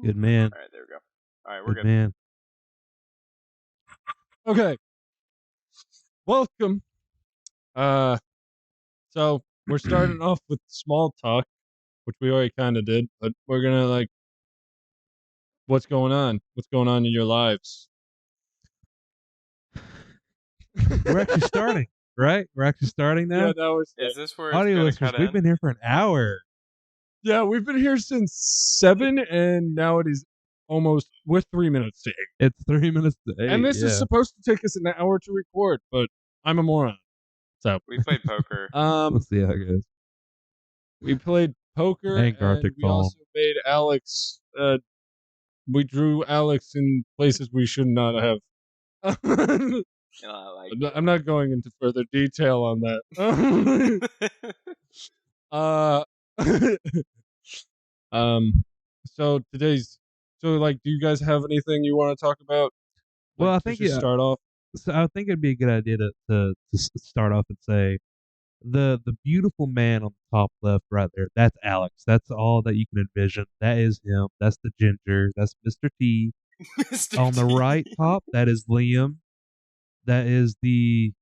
Good man. All right, there we go. All right, we're Good good. man. Okay. Welcome. So we're starting off with small talk, which we already kind of did, but we're gonna what's going on? What's going on in your lives? We're actually starting, right? We're actually starting now. Yeah, now we're Is starting. this where it's Audio gonna listeners, cut we've in? been here for an hour. Yeah, we've been here since 7, and now it is we're 3 minutes to 8. It's 3 minutes to 8. And this is yeah. supposed to take us an hour to record, but I'm a moron. So We played poker. We'll see how it goes. we played poker, And and Gartic we Phone. also made Alex. We drew Alex in places we should not have. You know, I like I'm not going into further detail on that. it. So do you guys have anything you want to talk about? Well, I to think just start off. So I think it'd be a good idea to start off and say the beautiful man on the top left right there. That's Alex. That's all that you can envision. That is him. That's the ginger. That's Mr. T. Mr. On the T. right top, that is Liam. That is the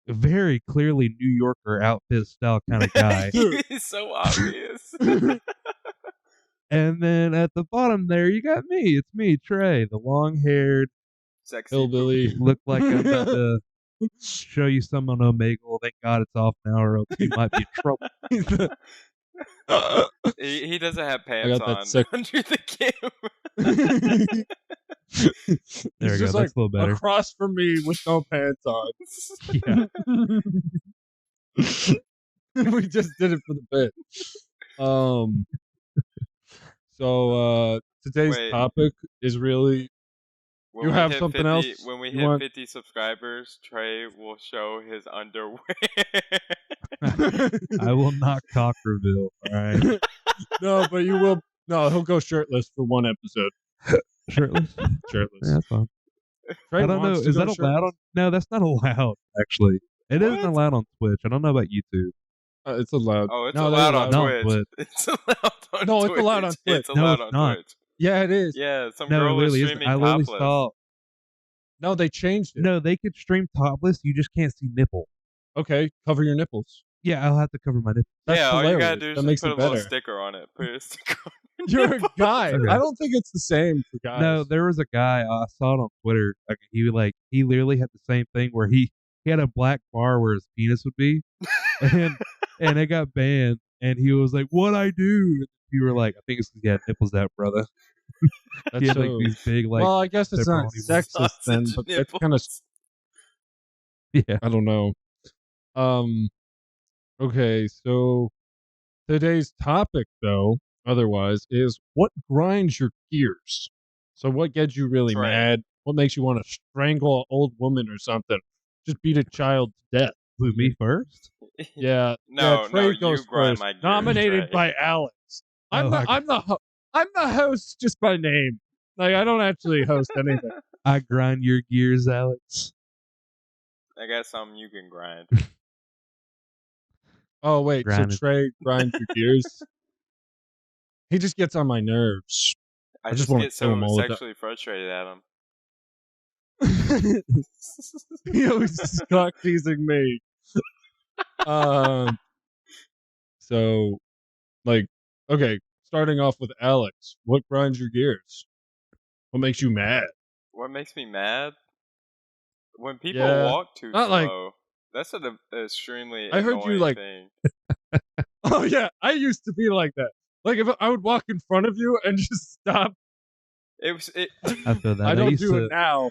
very clearly New Yorker outfit style kind of guy. It's so obvious. And then at the bottom there, you got me. It's me, Trey, the long-haired Sexy Hillbilly. poopy. look like I'm about to show you some on Omegle. Thank God it's off now, or else you might be in trouble. He doesn't have I pants got that on sick. under the camera. There we He's go. just That's a little better. across from me with no pants on. Yeah. We just did it for the bit. So today's Wait. topic is really When You we have hit something 50, else when we you hit want? 50 subscribers, Trey will show his underwear. I will not cock reveal. All right. No, but you will. No, he'll go shirtless for one episode. Shirtless? Shirtless. Yeah, that's fine. Trey I don't know. wants to Is go that allowed on? shirtless. No, that's not allowed. Actually, it isn't What? allowed on Twitch. I don't know about YouTube. It's allowed. Oh, it's No, they're allowed on Not Twitch. Twitch. It's allowed on No, Twitch. it's allowed on Twitch. It's No, allowed it's on not. Twitch. Yeah, it is. Yeah, some No, it girl was really isn't. streaming I literally topless. saw. No, they changed it. No, they could stream topless. You just can't see nipple. Okay, cover your nipples. Yeah, I'll have to cover my nipple. That's Yeah, all you hilarious. gotta do is That just makes put it a little better. sticker on it. Put a sticker on your You're a nipple. guy. Okay. I don't think it's the same for guys. No, there was a guy I saw it on Twitter. Like he literally had the same thing where he had a black bar where his penis would be, and it got banned. And he was like, "What I do?" And you were like, "I think it's 'cause he had nipples out, brother." That's He had like so. these big like. Well, I guess it's not pepperoni sexist then, Sausage but it's kind of. nipples. Yeah. I don't know. Okay, so today's topic, though, otherwise, is what grinds your gears. So, what gets you really Trey. mad? What makes you want to strangle an old woman or something? Just beat a child to death. Who, me first? Yeah. No, Trey you goes grind first. my gears, Nominated Trey. by Alex. I'm Oh, the I'm the host just by name. Like, I don't actually host anything. I grind your gears, Alex. I got something you can grind. Oh wait, Grinding. so Trey grinds your gears. He just gets on my nerves. I just just wanna get kill him so all the time. sexually frustrated at him. He always cock teasing me. So, like, okay, starting off with Alex. What grinds your gears? What makes you mad? What makes me mad? When people Yeah, walk too not like- slow. That's an extremely I heard you, annoying like- thing. Oh yeah, I used to be like that. Like if I would walk in front of you and just stop. I feel that. I That don't used do to- it now.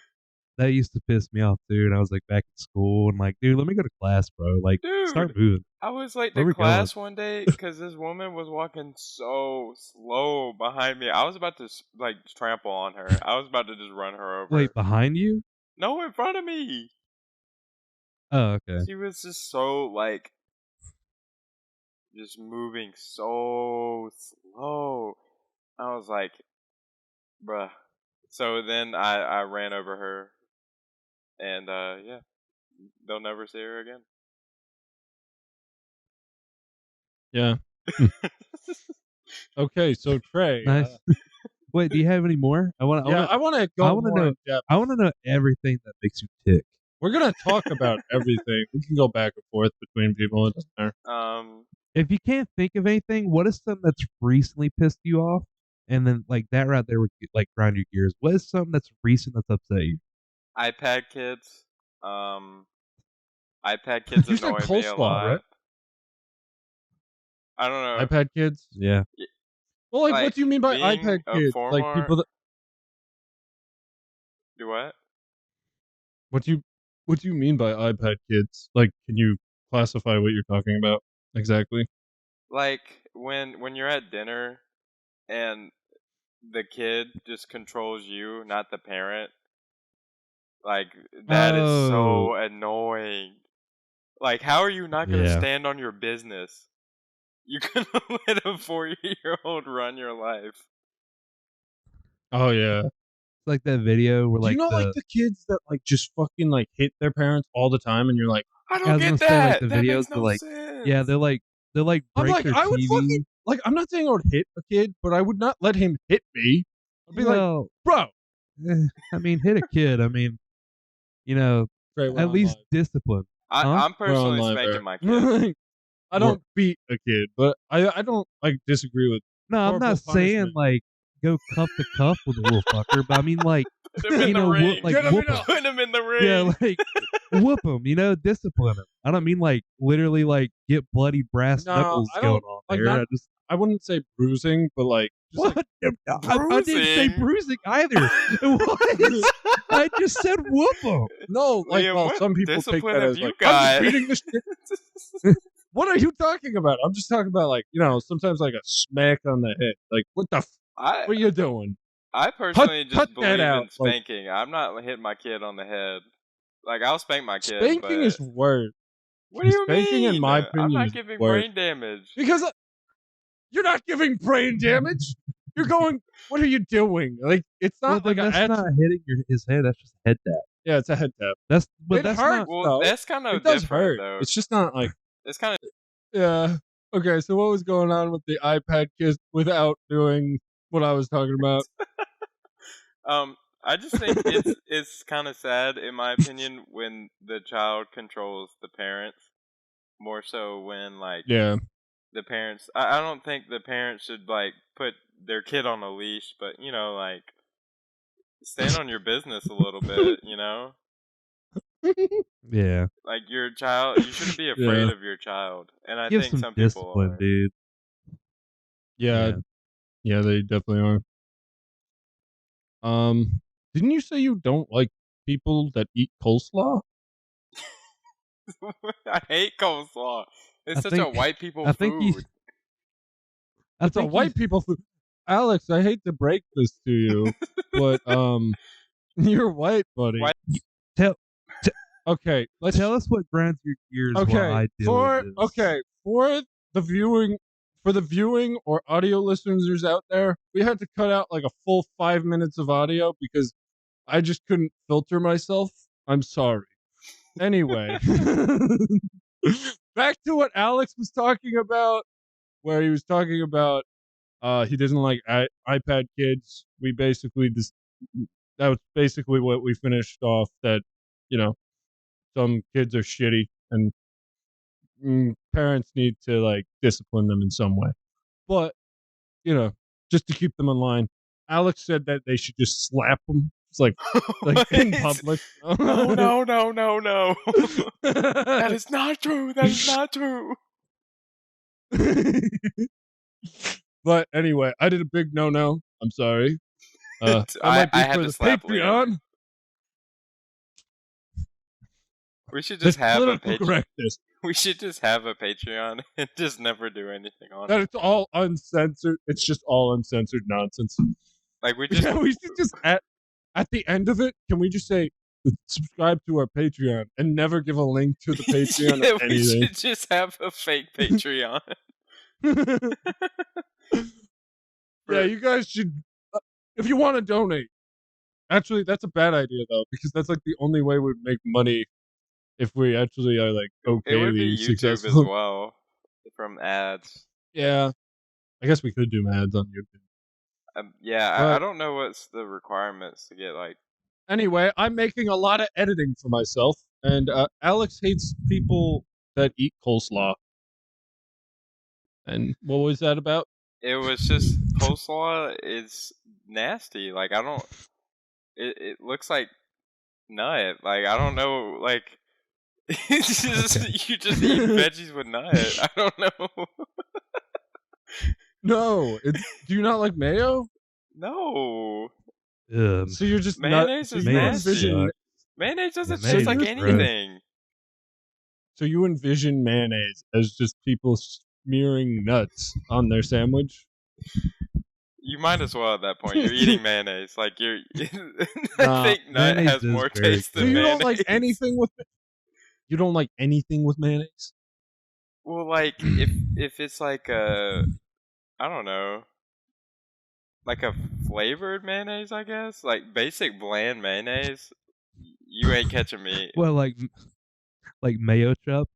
That used to piss me off, dude. I was like back in school and like, dude, let me go to class, bro. Like, Dude. start moving. I was late Where to we class one day because this woman was walking so slow behind me. I was about to like trample on her. I was about to just run her over. Wait, behind you? No, in front of me. Oh, okay. She was just so like just moving so slow. I was like, bruh. So then I ran over her, and yeah, they'll never see her again. Yeah. Okay, so Trey, Nice. Wait, do you have any more? I want I want to go wanna more know- in depth. I want to know everything that makes you tick. We're gonna talk about everything. We can go back and forth between people. It doesn't matter. If you can't think of anything, what is something that's recently pissed you off? And then like that right there would like grind your gears. What is something that's recent that's upset you? iPad kids. iPad kids You said annoy me a coleslaw, lot. right? I don't know. iPad kids. Yeah. Well, like, what do you mean by being iPad a kids? Like former- people that. Do what? What do you mean by iPad kids? Like, can you classify what you're talking about exactly? Like when you're at dinner and the kid just controls you, not the parent. Like that is so annoying. Like, how are you not gonna Yeah. stand on your business? You gonna let a 4-year-old run your life? Oh yeah. It's like that video where Do like you know like the kids that like just fucking like hit their parents all the time, and you're like, I I don't was get gonna that. say, like, the That videos makes that, no like- sense. yeah, they're like I'm break like, their I would TV. fucking like. I'm not saying I would hit a kid, but I would not let him hit me. I'd be like, Well, bro. I mean, hit a kid. I mean, you know, Trey, we're at on least live. discipline. I'm We're on personally live, spanking Eric. my kid. I don't beat a kid, but I don't like disagree with. No, I'm Corporal not saying punishment. like go cuff to cuff with a little fucker, but I mean like Put him in you the know ring. like Get him whoop in him. a- Put him in the ring. Yeah, like whoop him. You know, discipline him. I don't mean like literally like get bloody brass No, knuckles I going don't- on like, there. not- I wouldn't say bruising, but like just What? like I didn't say Bruising? bruising either. What? I just said whoop him. no, like Liam, well, what some people take discipline that have as you like I'm just got? beating the shit. What are you talking about? I'm just talking about like sometimes like a smack on the head. Like what the what are you doing? I personally cut just that believe out, in like- spanking. I'm not hitting my kid on the head. Like, I'll spank my kid. Spanking but is worse what do you spanking, mean? in my I'm opinion, not is giving worse. brain damage. because you're not giving brain damage. You're going. What are you doing? Like it's Well, not then like that's not hitting his head. That's just a head tap. yeah, it's a head tap. That's but It that's hurts. not. Well, No, that's kind of It does different, hurt. though. It's just not like It's kind of yeah. Okay, so what was going on with the iPad kids without doing what I was talking about? I just think it's kind of sad, in my opinion, when the child controls the parents more so when like Yeah. the parents. I don't think the parents should like put their kid on a leash, but like stand on your business a little bit. Yeah. Like your child, you shouldn't be afraid Yeah. of your child, and I Give think some some people discipline, are. dude. Yeah. Yeah, they definitely are. Didn't you say you don't like people that eat coleslaw? I hate coleslaw. It's I such a think- white people I think he's- food. It's a white people food. Alex, I hate to break this to you, but you're white, buddy. White- Okay, let's Tell us what grinds your gears. Okay, while I deal with this. for the viewing or audio listeners out there, we had to cut out like a full 5 minutes of audio because I just couldn't filter myself. I'm sorry. Anyway, back to what Alex was talking about, where he was talking about he doesn't like iPad kids. We basically that was basically what we finished off. That some kids are shitty and parents need to like discipline them in some way. But just to keep them in line, Alex said that they should just slap them. It's like in public. No, no, no, no, no. That is not true. That is not true. But anyway, I did a big no. I'm sorry. That might be I had for to the slap Liam. Patreon. We should This just have a political Patreon. correctness. We should just have a Patreon and just never do anything on That it. it's all uncensored. It's just all uncensored nonsense. Like we just Yeah, we should just at the end of it, can we just say subscribe to our Patreon and never give a link to the Patreon yeah, or we anything? should just have a fake Patreon. Yeah, you guys should if you want to donate. Actually, that's a bad idea though, because that's like the only way we'd make money if we actually are like It would be okayly YouTube successful. as well from ads. Yeah, I guess we could do ads on YouTube. Yeah, I But don't know what's the requirements to get like. anyway, I'm making a lot of editing for myself, and Alex hates people that eat coleslaw. And what was that about? It was just coleslaw is nasty. Like I don't. It looks like nut. Like I don't know. Like it's just Okay. you just eat veggies with nut. I don't know. No, do you not like mayo? No, So you're just mayonnaise so is you mayonnaise envision sucks. mayonnaise doesn't Yeah, taste mayonnaise like is gross. anything. so you envision mayonnaise as just people smearing nuts on their sandwich. You might as well at that point. You're eating mayonnaise. Like you're. I Nah, think nut mayonnaise has is more very taste so than you mayonnaise. don't like anything with mayonnaise? Well, like if it's like a, I don't know, like a flavored mayonnaise, I guess. Like basic bland mayonnaise, you ain't catching me. Well, like mayo chup,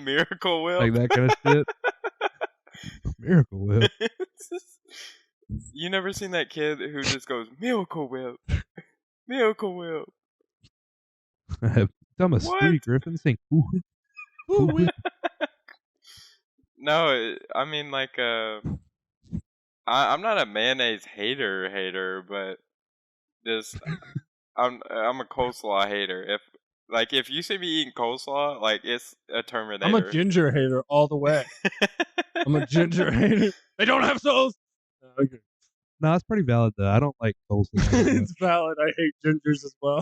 Miracle Whip. like that kind of shit. Miracle Whip. You never seen that kid who just goes Miracle Whip, Miracle Whip. Tell me, What? Stewie Griffin saying, "Ooh, ooh, ooh." No, I mean like I'm not a mayonnaise hater, but just I'm a coleslaw hater. If you see me eating coleslaw, like it's a Terminator. I'm a ginger hater all the way. I'm a ginger hater. They don't have souls. Okay. No, it's pretty valid though. I don't like coleslaw. that much. It's valid. I hate gingers as well.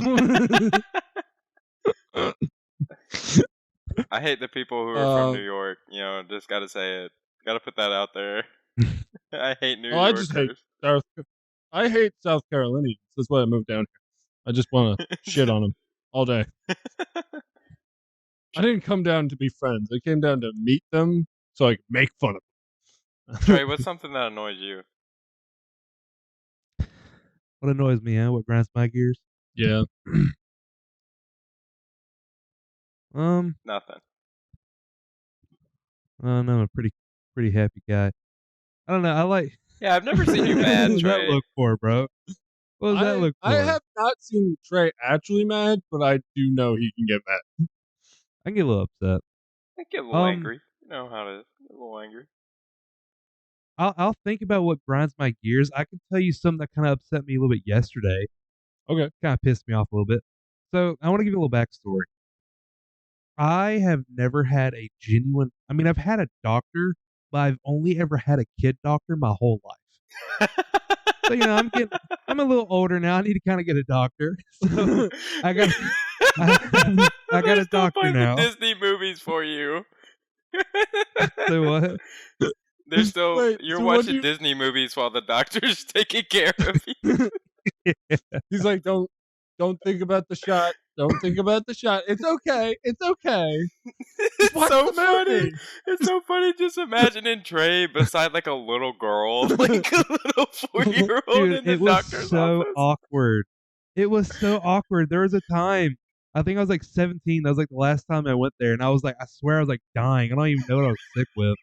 I hate the people who are from Um, New York. You know, just gotta say it. Gotta put that out there. I hate New Oh, I Yorkers. just hate I hate South Carolinians. That's why I moved down here. I just want to shit on them all day. I didn't come down to be friends. I came down to meet them so I could make fun of them. Trey, what's something that annoys you? What annoys me, huh? What grinds my gears? Yeah. Nothing. I don't know. I'm a pretty happy guy. I don't know. I like. Yeah, I've never seen you What mad, does that Trey. look for, bro? What does that look for? I have not seen Trey actually mad, but I do know he can get mad. I can get a little upset. I get a little Um, angry. You know how to get a little angry. I'll think about what grinds my gears. I can tell you something that kind of upset me a little bit yesterday. Okay. Kind of pissed me off a little bit. So I want to give you a little backstory. I have never had a genuine. I mean, I've had a doctor, but I've only ever had a kid doctor my whole life. So I'm a little older now. I need to kind of get a doctor. So I got I got a doctor now. The Disney movies for you. So what? They're still Wait, you're so what watching do you- Disney movies while the doctor's taking care of you. He's like, don't think about the shot. Don't think about the shot. It's okay. It's okay. It's watch so the funny. movie. It's so funny just imagining Trey beside like a little girl, like a little 4-year-old Dude, in the it was doctor's so office. awkward. It was so awkward. There was a time, I think I was like 17. That was like the last time I went there, and I was like, I swear I was like dying. I don't even know what I was sick with.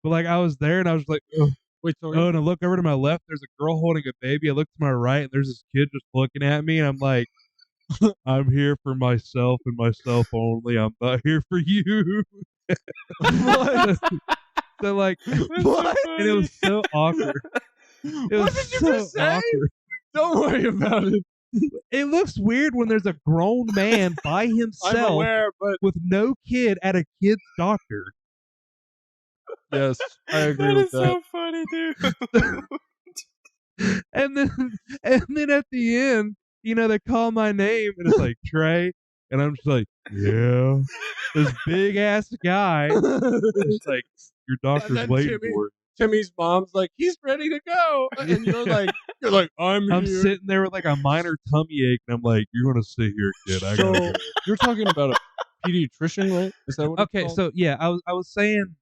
But like I was there, and I was like, oh, Wait, so and I look over to my left. There's a girl holding a baby. I look to my right, and there's this kid just looking at me, and I'm like, I'm here for myself and myself only. I'm not here for you. What? So like, That's What? so and it was funny. so awkward. It What was did you so just say? awkward. Don't worry about it. It looks weird when there's a grown man by I'm himself aware, but with no kid at a kid's doctor. yes, I agree That with is that. so funny, dude. And then at the end, they call my name and it's like Trey, and I'm just like, yeah, this big ass guy. It's like your doctor's then waiting Timmy- for it. Timmy's mom's like, he's ready to go, and you're like, I'm I'm here. sitting there with like a minor tummy ache, and I'm like, you're gonna sit here, kid. I gotta So go. you're talking about a pediatrician, right? Is that what? Okay, it's called? so yeah, I was saying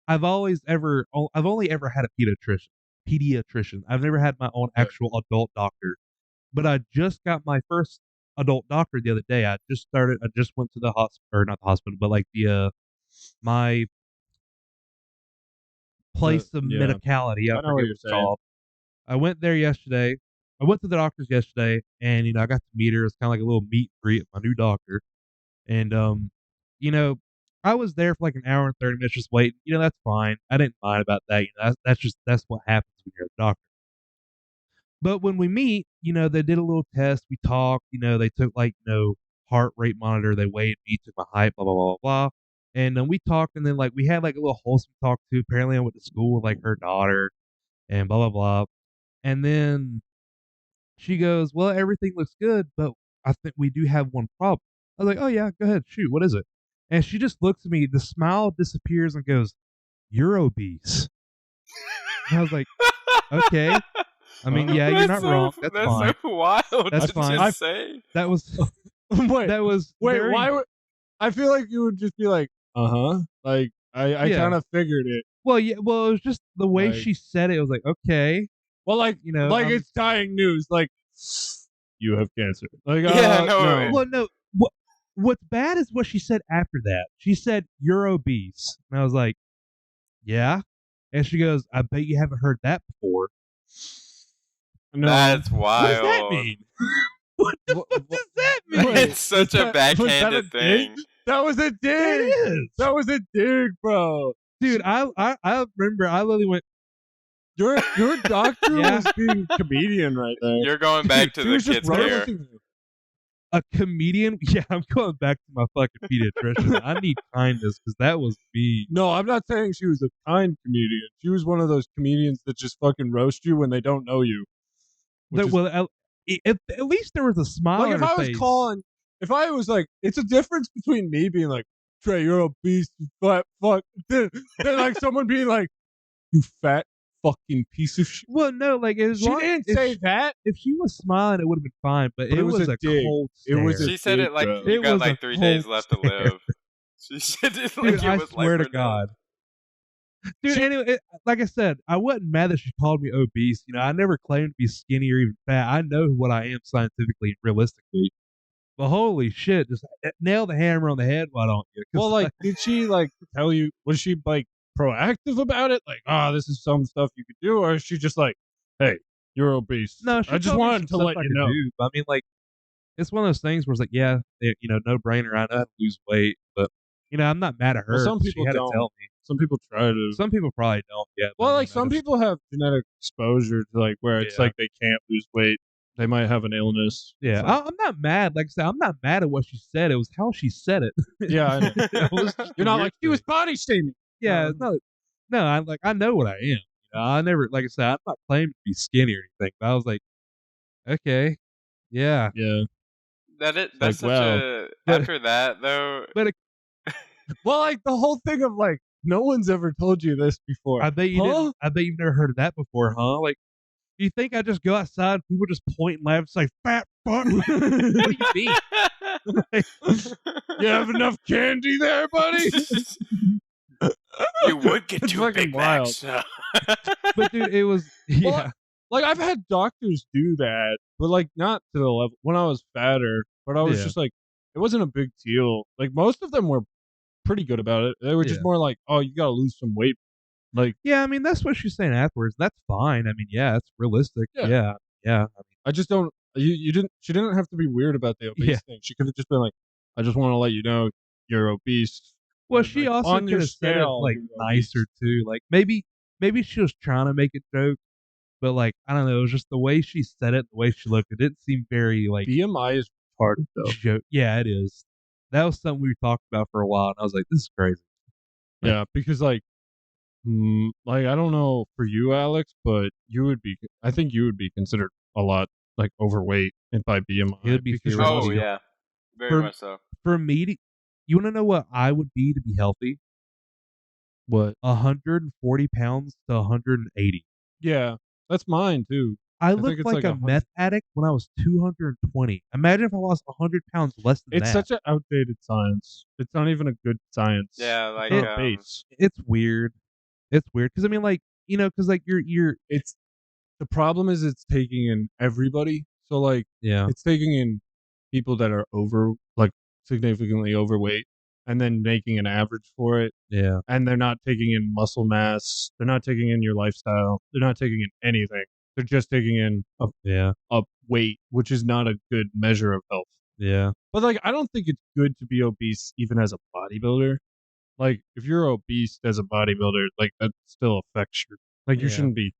I've only ever had a pediatrician. I've never had my own Yeah. actual adult doctor. But I just got my first adult doctor the other day. I just went to the hospital, or not the hospital, but like the my place of yeah. medicality. I I know forget what what you're it's saying. called. I went there yesterday. I went to the doctor's yesterday, and I got to meet her. It's kind of like a little meet and greet with my new doctor. And you know, I was there for like an hour and 30 minutes just waiting. That's fine. I didn't mind about that. That's what happens when you're a doctor. But when we meet, they did a little test. We talked. They took like heart rate monitor. They weighed me, took my height, blah blah blah blah. Blah. And then we talked, and then like we had like a little wholesome talk too. Apparently, I went to school with like her daughter, and blah blah blah. And then she goes, "Well, everything looks good, but I think we do have one problem." I was like, "Oh yeah, go ahead, shoot. What is it?" And she just looks at me. The smile disappears and goes, "You're obese." And I was like, "Okay. I mean, yeah, you're not wrong. That's fine. so wild That's to fine. just say. That was wait, that was wait. very- Why would I feel like you would just be like, like I Yeah. kind of figured it. Well, yeah. Well, it was just the way Like- she said it. It was like, okay, Well, like I'm- it's dying news. Like you have cancer. Like Yeah, no. Well, no. What's bad is what she said after that. She said, "You're obese," and I was like, "Yeah." And she goes, "I bet you haven't heard that before." No. That's What wild. does that mean? What does that mean? Wait, It's such was a that- was that backhanded a thing. dig? That was a It dig. is, That was a dig, bro. dude. I remember. I literally went. Your doctor Yeah. was being comedian right there. You're going back to She the was just kids' care. roasting you. A comedian? Yeah, I'm going back to my fucking pediatrician. I need kindness because that was me. No, I'm not saying she was a kind comedian. She was one of those comedians that just fucking roast you when they don't know you. Which is- Well, at least there was a smile. like on if her I was face. calling, if I was like, it's a difference between me being like, Trey, you're obese, you fat fuck, then like someone being like, you fat fucking piece of shit. Well, no, like as She long, didn't if say she, that. if she was smiling, it would have been fine. But But it was a dig. cold It was stare. a She said dig, it like bro. you It got was like a 3 days cold left to stare. live. She said it like Dude, it I was swear life to or death. God. Dude, anyway, like I said, I wasn't mad that she called me obese. I never claimed to be skinny or even fat. I know what I am scientifically and realistically. But holy shit, just nail the hammer on the head, why don't you? 'Cause, Well, like, did she like tell you? Was she like proactive about it? Like, this is some stuff you could do, or is she just like, hey, you're obese? no, she I just told me wanted some to stuff let I you could know. do, but I mean, like, it's one of those things where it's like, yeah, no brainer. I know how to lose weight, but I'm not mad at her. Well, some 'cause people she had don't. to tell me. Some people try to. Some people probably don't. Yeah. but Well, I mean, like I some just- people have genetic exposure to like where it's Yeah. like they can't lose weight. They might have an illness. Yeah, It's like- I'm not mad. Like I said, I'm not mad at what she said. It was how she said it. yeah, I know. It was just You're a not weird like she was thing. body shaming. Yeah, no. I know what I am. I never, like I said, I'm not claiming to be skinny or anything. But I was like, okay, yeah. Yeah. That's like, such wow. a But- after that though. Well, like the whole thing of like no one's ever told you this before. I bet you Huh? didn't. I bet you've never heard of that before, huh? Like, you think I just go outside, and people just point and laugh and say, "Fat fuck." What do you mean? You have enough candy there, buddy? You would get It's 2 fucking Big wild. Macs. But dude, it was yeah. Well, like I've had doctors do that, but like not to the level when I was fatter. But I was Yeah. just like, it wasn't a big deal. Like most of them were pretty good about it. They were just Yeah. more like, oh, you gotta lose some weight. Like Yeah, I mean that's what she's saying afterwards. That's fine. I mean, yeah, it's realistic. Yeah. Yeah. I just don't. You didn't. She didn't have to be weird about the obese Yeah. thing. She could have just been like, I just want to let you know you're obese. Well, And, she like, also on could your have said it scale, like you're nicer obese. too. Like maybe she was trying to make a joke, but like I don't know, it was just the way she said it, the way she looked. It didn't seem very like BMI is retarded though. joke. Yeah, it is. That was something we talked about for a while, and I was like, this is crazy. Yeah, because like I don't know for you, Alex, but you would be. I think you would be considered a lot like overweight and by BMI. It would be because theoretical. Oh you're- yeah, very For- much so. For me, you want to know what I would be to be healthy? What? 140 pounds to 180. Yeah, that's mine too. I think looked it's like like a 100. meth addict when I was 220. Imagine if I lost 100 pounds less than It's that. such an outdated science. It's not even a good science. Yeah, like It's not base. It's weird. It's weird because I mean, like because like you're It's the problem is it's taking in everybody. So like yeah. it's taking in people that are over like significantly overweight. and then making an average for it. Yeah. And they're not taking in muscle mass. They're not taking in your lifestyle. They're not taking in anything. They're just taking in Yeah. a weight, which is not a good measure of health. Yeah. But like, I don't think it's good to be obese even as a bodybuilder. Like, if you're obese as a bodybuilder, like that still affects you. Like, you Yeah. shouldn't be.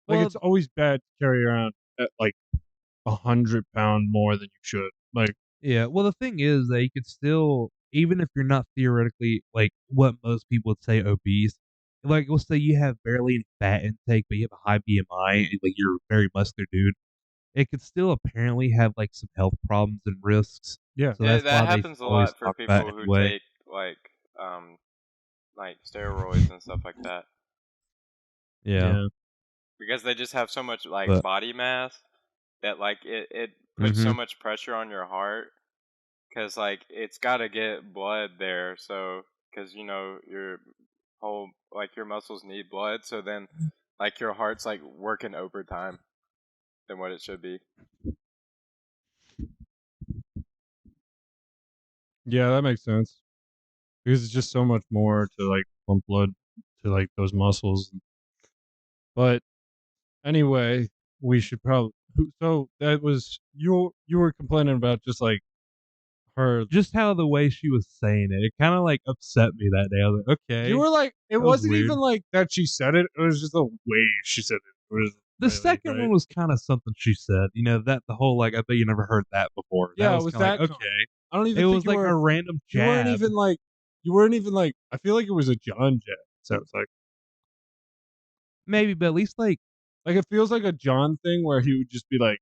Like, Well- it's always bad to carry around at like 100 pound more than you should. Like, Yeah. Well, the thing is that you could still, even if you're not theoretically like what most people would say obese, like let's say you have barely any fat intake, but you have a high BMI, and, like you're a very muscular dude, it could still apparently have like some health problems and risks. yeah. So that's that why they happens a always lot for talk about people it who anyway. take like steroids and stuff like that, Yeah. because they just have so much like But- body mass that like it puts so Mhm. much pressure on your heart, because like it's got to get blood there, so because your whole like your muscles need blood, so then like your heart's like working overtime than what it should be. Yeah, that makes sense. Because it's just so much more to like pump blood to like those muscles. But anyway, we should probably. So that was you. You were complaining about just like her. Just how the way she was saying it kind of like upset me that day. I was like, okay. You were like, it was wasn't weird. even like that she said it. It was just the way she said it. It was The really, second right? one was kind of something she said. You know, that the whole like, I bet you never heard that before. Yeah, That it was was kind of like, that okay. I don't even It think was you like were. a random You weren't jab. even like. You weren't even like. I feel like it was a John jab. Sounds like. Maybe, but at least like, Like it feels like a John thing where he would just be like,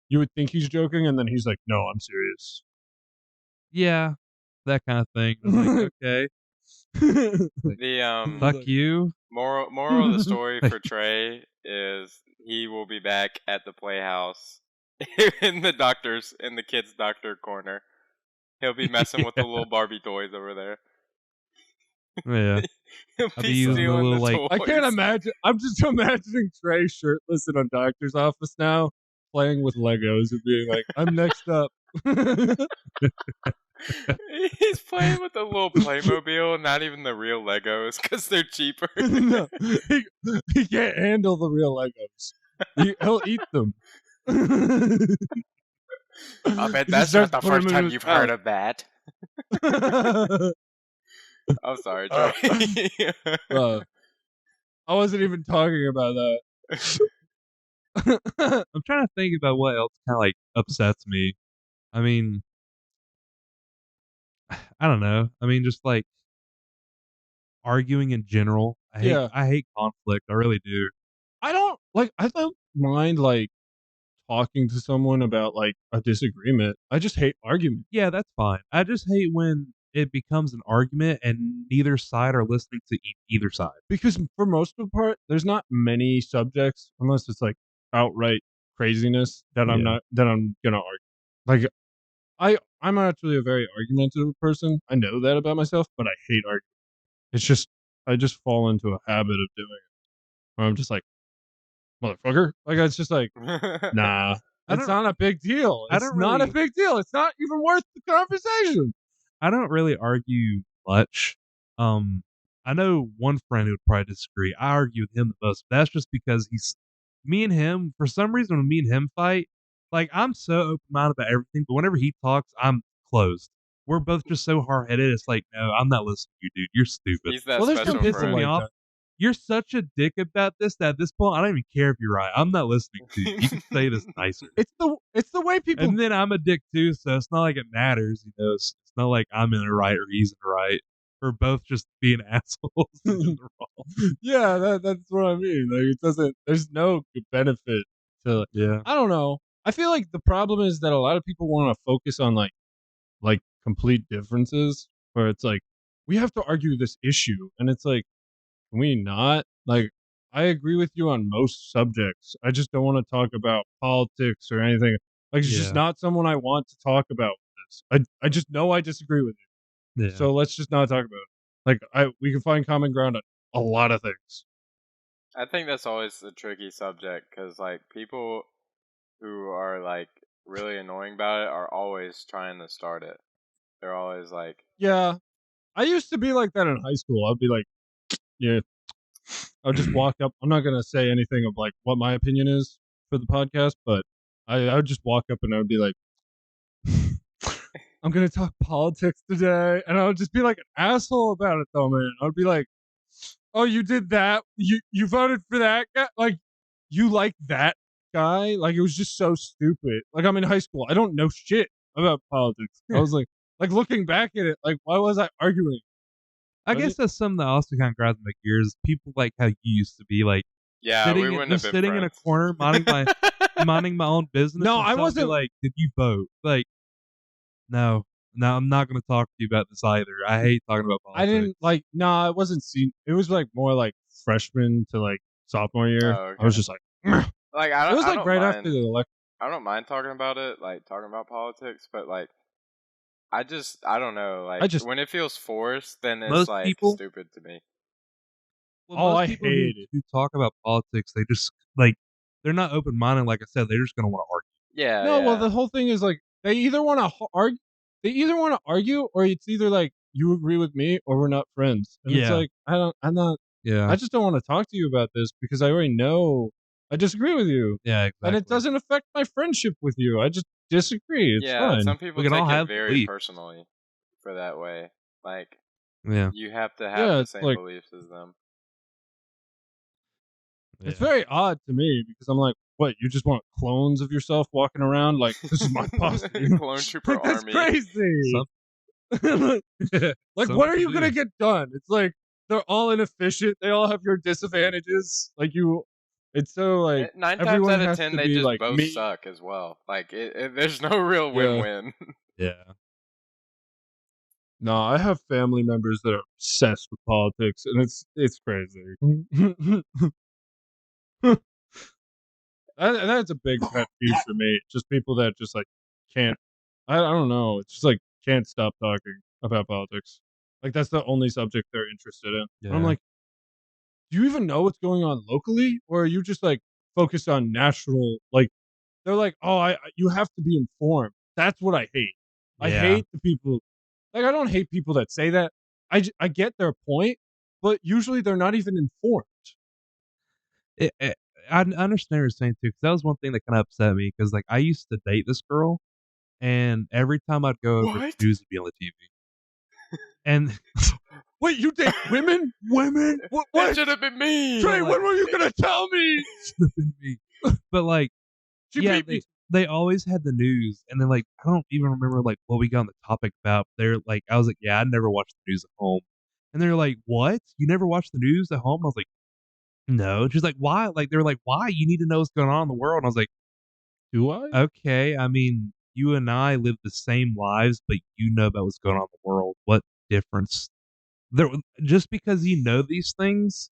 you would think he's joking, and then he's like, "No, I'm serious." yeah, that kind of thing. It was like, okay, The fuck you. moral of the story for Trey is he will be back at the Playhouse in the kids' doctor corner. He'll be messing with the little Barbie toys over there. Yeah, He'll I'll be be using the stealing little, the like- toys. I can't imagine. I'm just imagining Trey shirtless in a doctor's office now, playing with Legos and being like, "I'm next up." He's playing with the little Playmobil, not even the real Legos, because they're cheaper. No, he can't handle the real Legos. He'll eat them. I bet He that's just not starts the putting first them in time his you've heard mouth. of that. I'm sorry, Uh, Trey. I wasn't even talking about that. I'm trying to think about what else kind of like upsets me. I mean, I don't know. I mean, just like arguing in general. Yeah. I hate conflict. I really do. I don't mind like talking to someone about like a disagreement. I just hate arguments. Yeah, that's fine. I just hate when it becomes an argument and neither side are listening to either side. Because for most of the part, there's not many subjects unless it's like outright craziness that I'm gonna argue. Like I'm actually a very argumentative person. I know that about myself, but I hate arguing. It's just I just fall into a habit of doing it. Where I'm just like, motherfucker. Like it's just like, nah. It's not a big deal. I It's don't not a really- big deal. It's not even worth the conversation. I don't really argue much. I know one friend who would probably disagree. I argue with him the most. But that's just because me and him, for some reason, when me and him fight, like I'm so open minded about everything, but whenever he talks, I'm closed. We're both just so hard headed. It's like, no, I'm not listening to you, dude. You're stupid. He's that Well, there's special some people pissing me friend. like off. You're such a dick about this that at this point, I don't even care if you're right. I'm not listening to you. You can say this nicer. It's the way people And then I'm a dick too, so it's not like it matters. You know, it's not like I'm in the right or he's in the right. We're both just being assholes in general. Yeah, that's what I mean. Like it doesn't there's no benefit to Yeah. I don't know. I feel like the problem is that a lot of people want to focus on like complete differences where it's like we have to argue this issue and it's like can we not? Like I agree with you on most subjects. I just don't want to talk about politics or anything. Like it's just Yeah. not someone I want to talk about with this. I just know I disagree with you. Yeah. So let's just not talk about it. Like we can find common ground on a lot of things. I think that's always a tricky subject, because like people who are like really annoying about it are always trying to start it. They're always like, Yeah. I used to be like that in high school. I'd be like, yeah, I'll just walk up. I'm not gonna say anything of like what my opinion is for the podcast, but I would just walk up and I would be like, I'm gonna talk politics today, and I would just be like an asshole about it though, man. I would be like, oh, you did that? You voted for that guy? Like, you like that guy? Like, it was just so stupid. Like, I'm in high school. I don't know shit about politics. I was like looking back at it, like, why was I arguing? I Was guess it? that's something that also kind of grinds my gears. People like how you used to be, like Yeah, we sitting wouldn't have been in a friends. corner minding my own business. No, and I someone be wasn't- like, "Did you vote?" Like, no, I'm not going to talk to you about this either. I hate talking about I politics. didn't like. Nah, it wasn't seen. It was like more like freshman to like sophomore year. Oh, I was okay. just like, Like it was I like don't right mind, after the election. I don't mind talking about it, like talking about politics, but like I don't know, like just- when it feels forced, then it's Most like people- stupid to me. Well, Oh, most I people hate it. who talk about politics, they just like they're not open minded. Like I said, they're just going to want to argue. Yeah. No, well, yeah. the whole thing is like they either want to argue. They either want to argue, or it's either like you agree with me, or we're not friends. And it's Yeah. like I'm not. Yeah, I just don't want to talk to you about this because I already know I disagree with you, yeah, exactly. and it doesn't affect my friendship with you. I just disagree. It's yeah, fine. some people We can take all it have very beliefs. personally for that way. Like Yeah, you have to have Yeah, the it's same like- beliefs as them. It's very odd to me because I'm like, what? You just want clones of yourself walking around like this is my posse? Clone trooper Like, that's army. crazy. Some- Like, Some what are people you gonna do. get done? It's like they're all inefficient. They all have your disadvantages. Like you, it's so like 9 times everyone out of has 10, to they be just like both me. suck as well. Like there's no real Yeah. win-win. yeah. No, I have family members that are obsessed with politics, and it's crazy. That's a big pet peeve for me. Just people that just like can't. I don't know. It's just like can't stop talking about politics. Like that's the only subject they're interested in. And I'm Yeah. like, do you even know what's going on locally, or are you just like focused on national? Like they're like, oh, you have to be informed. That's what I hate. I Yeah. hate the people. Like I don't hate people that say that. I get their point, but usually they're not even informed. I understand what you're saying too, because that was one thing that kind of upset me. Because like I used to date this girl, and every time I'd go over, What? the news would be on the TV. And Wait, you date women? Women? That What? should have been me. Trey, like- when were you gonna tell me? should have been me. But like, She yeah, beat me. they always had the news, and then like I don't even remember like what we got on the topic about. They're like, I was like, yeah, I never watched the news at home, and they're like, what? You never watch the news at home? I was like, no. She's like, why? Like they were like, why? You need to know what's going on in the world. And I was like, Do I? okay. I mean, you and I live the same lives, but you know about what's going on in the world. What difference? There, just because you know these things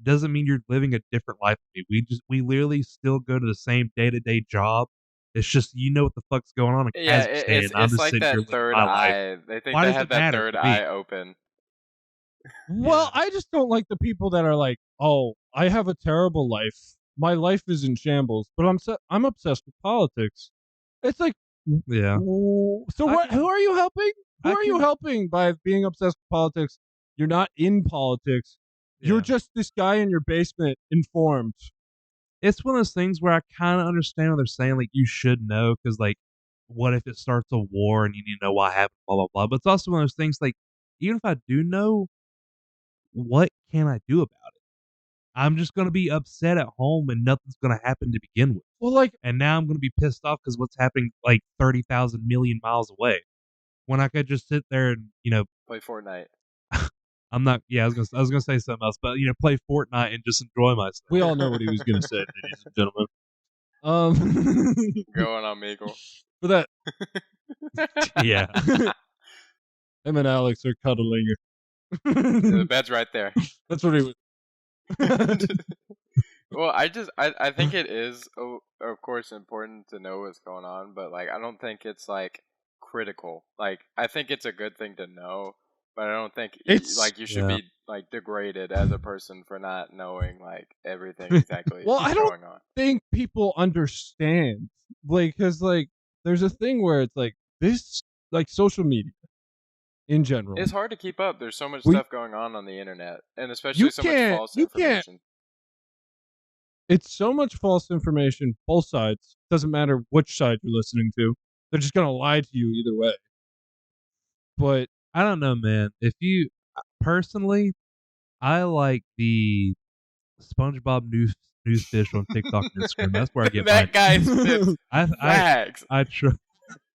doesn't mean you're living a different life than me. We literally still go to the same day-to-day job. It's just you know what the fuck's going on in Yeah, Kazakhstan. it's, and I'm it's just like sitting here that living third my life. eye. They think Why they does have it that matter third to me? eye open. Well, Yeah. I just don't like the people that are like, "Oh, I have a terrible life. My life is in shambles, but I'm obsessed with politics." It's like, Yeah. so I what? Who are you helping? Who I are you can- helping by being obsessed with politics? You're not in politics. You're Yeah. just this guy in your basement, informed. It's one of those things where I kind of understand what they're saying. Like, you should know, because, like, what if it starts a war and you need to know what happened, blah, blah, blah. But it's also one of those things, like, even if I do know, what can I do about it? I'm just going to be upset at home and nothing's going to happen to begin with. Well, like, And now I'm going to be pissed off because what's happening, like, 30,000 million miles away. When I could just sit there and, Play Fortnite. I'm not, yeah, I was gonna say something else, but, play Fortnite and just enjoy myself. we all know what he was going to say, ladies and gentlemen. Going on Meagle. For that, Yeah. him and Alex are cuddling. The bed's right there. That's what he was. Well, I think it is, of course, important to know what's going on, but like I don't think it's like critical. Like I think it's a good thing to know, but I don't think It's- like you should Yeah. be like degraded as a person for not knowing like everything exactly Well, that's I don't- going on. think people understand, like, because like there's a thing where it's like this, like social media, in general. It's hard to keep up. There's so much We- stuff going on the internet, and especially You so much can't- false you can't- information. It's so much false information, both sides. Doesn't matter which side you're listening to. They're just gonna lie to you either way. But I don't know, man. If you personally, I like the SpongeBob news fish on TikTok and Instagram. That's where I get That guy mine. spits I facts.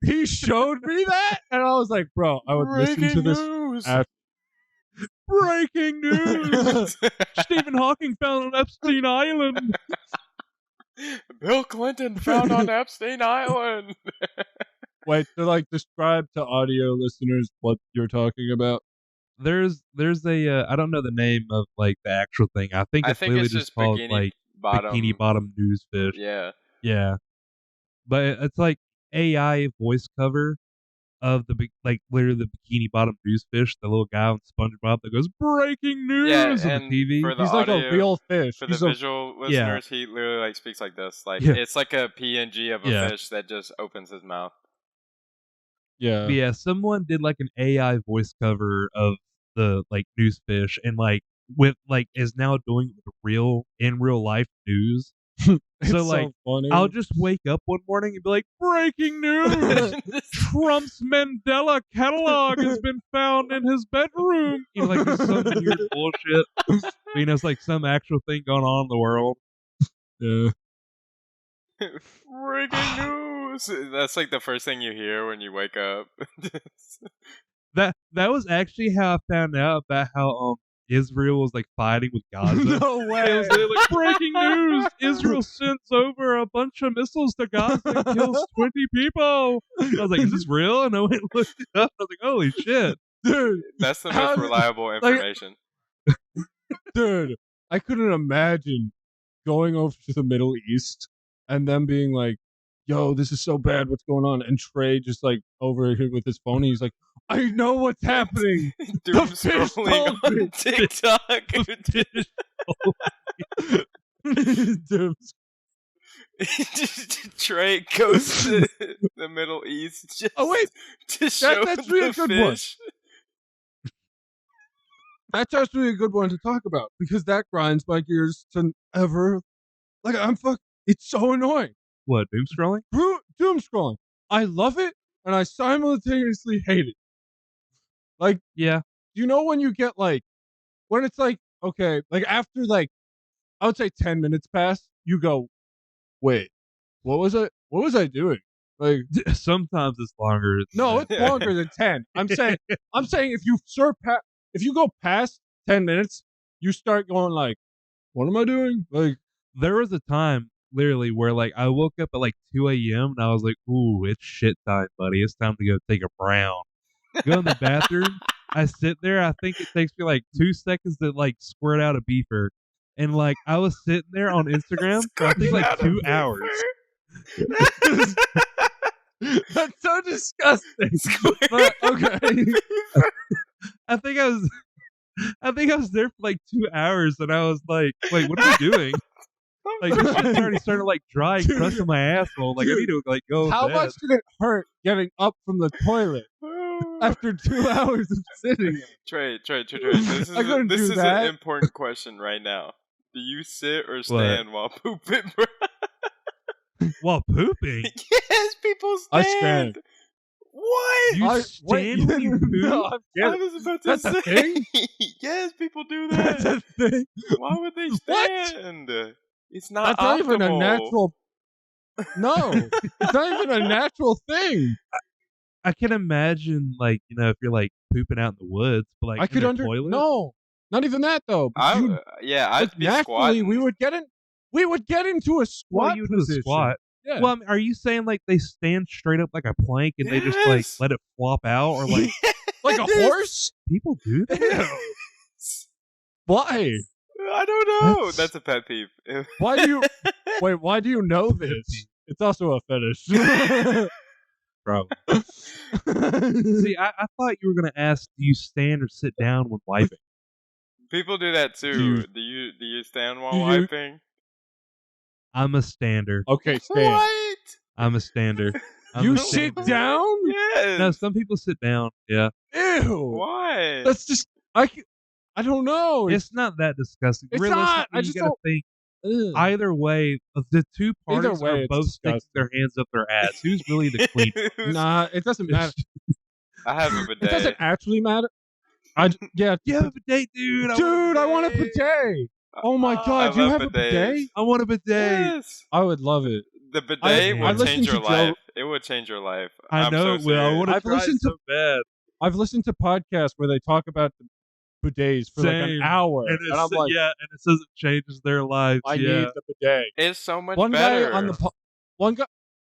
he showed me that, and I was like, bro, I would listen to Breaking this. news. Breaking news! Stephen Hawking found on Epstein Island. Bill Clinton found on Epstein Island. Wait, to like describe to audio listeners what you're talking about. There's a I don't know the name of like the actual thing. I think I it's think literally it's just called bikini like bottom. Bikini Bottom News Fish. Yeah. Yeah, but it's like AI voice cover of the literally the Bikini Bottom News Fish, the little guy on SpongeBob that goes breaking news Yeah, on the and TV. for the He's like a audio- real fish. For the He's a- visual listeners, he literally like speaks like this. Like Yeah. it's like a PNG of a Yeah. fish that just opens his mouth. yeah. But yeah, someone did like an AI voice cover of the like news fish and like with like is now doing it with in real life news. It's So, like, funny. I'll just wake up one morning and be like, breaking news! Trump's Mandela catalog has been found in his bedroom. You know, like there's some weird bullshit. You know, it's like some actual thing going on in the world. yeah. Breaking news. That's like the first thing you hear when you wake up. That was actually how I found out about how Israel was like fighting with Gaza. No It way. was literally like breaking news: Israel sends over a bunch of missiles to Gaza and kills 20 people. I was like, "Is this real?" And I went and looked it up. I was like, "Holy shit!" Dude, That's the How most did- reliable information. dude, I couldn't imagine going over to the Middle East and them being like, yo, this is so bad, what's going on? And Trey just like over here with his phone, and he's like, I know what's happening. Doom The fish scrolling told me. on TikTok. Dude, Trey goes to the Middle East just Oh, wait. to show that's really the a good one. fish. that's actually a good one to talk about because that grinds my gears to ever. Like, it's so annoying. What, doom scrolling? Doom scrolling. I love it and I simultaneously hate it. Like, Yeah. you know when you get like when it's like okay, like after like I would say 10 minutes pass, you go, wait, what was I doing? Like, Sometimes it's longer. than no, that. it's longer than 10. I'm saying if you go past 10 minutes, you start going like, what am I doing? Like, There was a time literally where like I woke up at like 2 a.m. and I was like, "Ooh, it's shit time, buddy. It's time to go take a brown." Go in the bathroom. I sit there. I think it takes me like 2 seconds to like squirt out a beefer, and like I was sitting there on Instagram for I think like 2 hours. that's so disgusting. But, okay. I think I was there for like 2 hours, and I was like, "Wait, what are we doing?" Like this shit's already started to like dry and crust on my asshole. Like I need to like go. How to bed. much did it hurt getting up from the toilet after 2 hours of sitting? Trey. This I couldn't is do that. an important question right now. Do you sit or stand while pooping, bro? While pooping? Yes, people stand. I stand. What? You stand when you poop? No, I'm I kidding. was about to That's a say. thing? Yes, people do That's that. a thing. Why would they What? stand? It's not That's not even a optimal. natural. No, it's not even a natural thing. I can imagine, like, you know, if you're like pooping out in the woods, but like I in could a toilet. No, not even that though. I'd Like, be naturally, squatting. we would get into a squat Well, you do a position. squat. Yeah. Well, I mean, are you saying like they stand straight up like a plank and they just like Yes. let it flop out, or like like a Yes. horse? people do that? Yes. Why? I don't know. That's- That's a pet peeve. Why do you wait? Why do you know this? It's also a fetish. Probably. See, I thought you were gonna ask, do you stand or sit down when wiping? People do that too. Do Do you stand while do you- wiping? I'm a stander. Okay, stand. What? I'm a stander. I'm You a sit stander. down? Yes. No, some people sit down. Yeah. Ew. Ew. Why? That's just I don't know. It's not that disgusting. It's Realistically, not. I you just gotta don't. think. Ugh. Either way, the two Either parties way, are it's both sticking disgusting. their hands up their ass. Who's really the clean? Nah, it doesn't matter. I have a It doesn't bidet. actually matter. Yeah, You have a bidet, dude. dude, I want a bidet. Oh my I god, you love have a bidets. bidet? I want a bidet. Yes. I would love it. The bidet I would listened change your to Joe- life. It would change your life. I I'm know so it will. I serious. want to I've try listened it so bad. I've listened to podcasts where they talk about the bidets for like an Same. hour, And, and I'm like, and it says it changes their lives. I yeah. need the bidet. It's so much One better. guy on the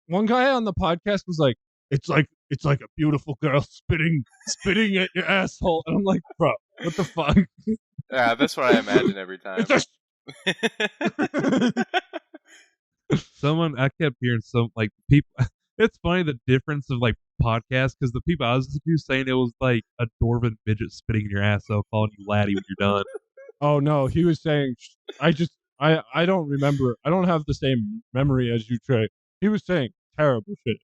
one guy on the podcast was like, it's like a beautiful girl spitting at your asshole, and I'm like, bro, what the fuck? Yeah, that's what I imagine every time. It's just I kept hearing some like people. It's funny the difference of like podcasts because the people I was listening to saying it was like a dwarven midget spitting in your asshole, calling you laddie when you're done. Oh no, he was saying I don't remember. I don't have the same memory as you, Trey. He was saying terrible shit.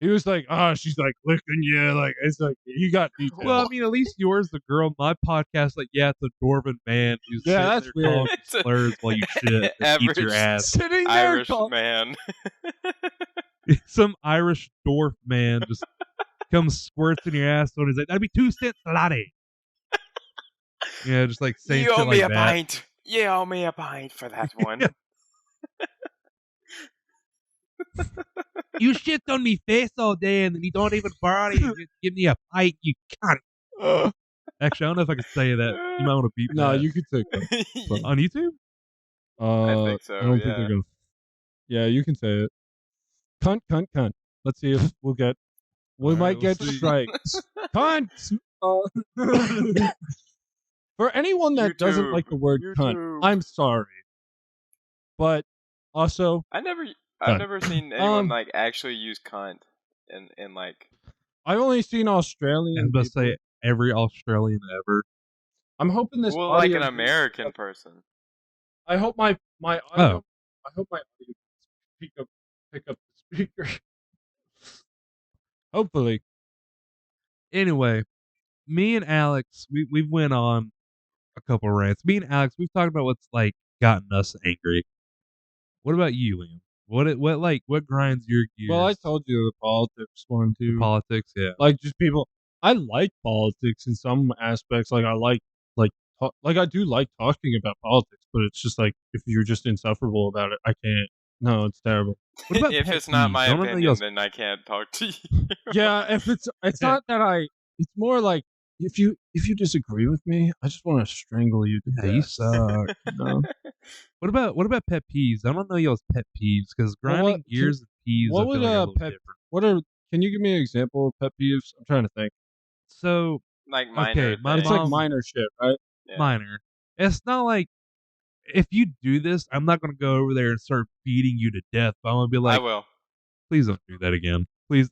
He was like, she's like licking you, like it's like he got details. Well, I mean, at least yours, the girl, my podcast, like, yeah, it's a dwarven man who's Yeah, sitting that's there weird. calling you It's a slurs while you shit and eats your average ass. sitting there, Irish man. Some Irish dwarf man just comes squirts in your ass and he's like, that'd be 2 cents, laddie. Yeah, just like saying You owe shit me like a that. pint. You owe me a pint for that one. You shit on me face all day and then you don't even borrow it. You just give me a pint, you cunt. Actually, I don't know if I can say that. You might want to beep No, that. you could take that. On YouTube? I think so, I don't think yeah. they're gonna. Yeah, you can say it. Cunt, cunt, cunt. Let's see if we'll get. We All right, might we'll get see. strikes. Cunt. For anyone that doesn't YouTube. like the word cunt, YouTube. I'm sorry. But also, I've Cunt. never seen anyone Um, like actually use cunt in like. I've only seen I was Australian about to people. say every Australian ever. I'm hoping this Well, like audio. an American person. I hope my audio. Oh. I hope my audio pick up the speaker. Hopefully. Anyway, me and Alex, we went on a couple rants. Me and Alex, we've talked about what's like gotten us angry. What about you, Liam? What grinds your gears? Well, I told you the politics one The too. politics, yeah. Like just people. I like politics in some aspects. Like I I do like talking about politics, but it's just like if you're just insufferable about it, I can't. No, it's terrible. What about If pet it's not peeves? my I don't know opinion, y'all's- then I can't talk to you. Yeah, if it's not that it's more like if you disagree with me, I just want to strangle you to Yeah, death. you suck. No. What about pet peeves? I don't know y'all's pet peeves because Well, grinding what- gears and peeves. what I feel would, like are a uh, little pet- different. Can you give me an example of pet peeves? I'm trying to think. So Like minor. my It's things. like minor shit, right? Yeah. minor. It's not like if you do this, I'm not gonna go over there and start beating you to death. But I'm gonna be I like, will. please don't do that again. Please,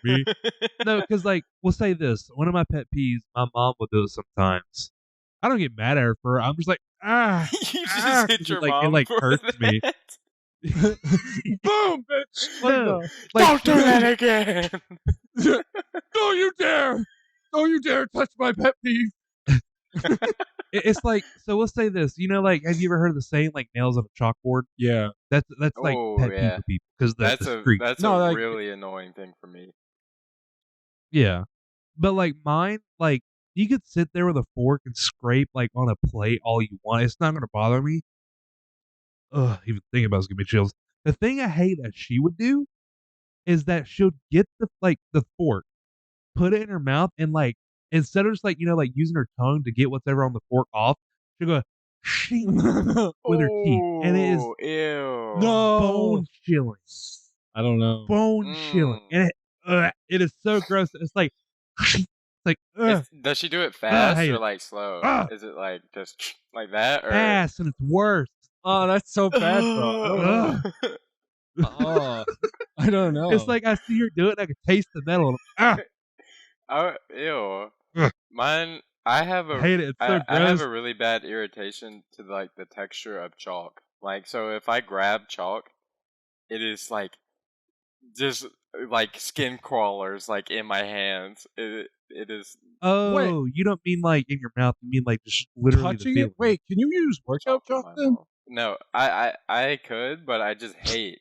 me. No, because like we'll say this. One of my pet peeves, my mom will do it sometimes. I don't get mad at her for it. I'm just like, You just ah, hit your like, mom it like for hurts me. that. Boom, bitch! No, Don't do that again. Don't you dare! Don't you dare touch my pet peeve! It's like so. We'll say this. You know, like have you ever heard of the saying like nails on a chalkboard? Yeah. That's like Oh, pet peeve yeah. for people because That's the a street. No, like- really annoying thing for me. Yeah. But like mine, like you could sit there with a fork and scrape like on a plate all you want. It's not gonna bother me. Ugh, even thinking about it's giving me chills. The thing I hate that she would do is that she'll get the fork, put it in her mouth, and like instead of just like like using her tongue to get whatever on the fork off, she'll go shing with her teeth, and it is Oh, ew. No. bone chilling, I don't know. bone chilling, and it is so gross. It's like it's like Does she do it fast hate or it. like slow? Ah. Is it like just like that or ass, and it's worse. Oh, that's so bad, bro. I don't know. Oh, I don't know. It's like I see her do it, and I can taste the metal. And Oh, ew. Ugh. Mine. I have I a. hate it. It's so I have gross. a really bad irritation to like the texture of chalk. Like, so if I grab chalk, it is like just like skin crawlers like in my hands. It is. Oh, you don't mean like in your mouth. You mean like just literally the Touching feeling. it? Wait, can you use workout Chalk in chalk my then? mouth. No, I could, but I just hate.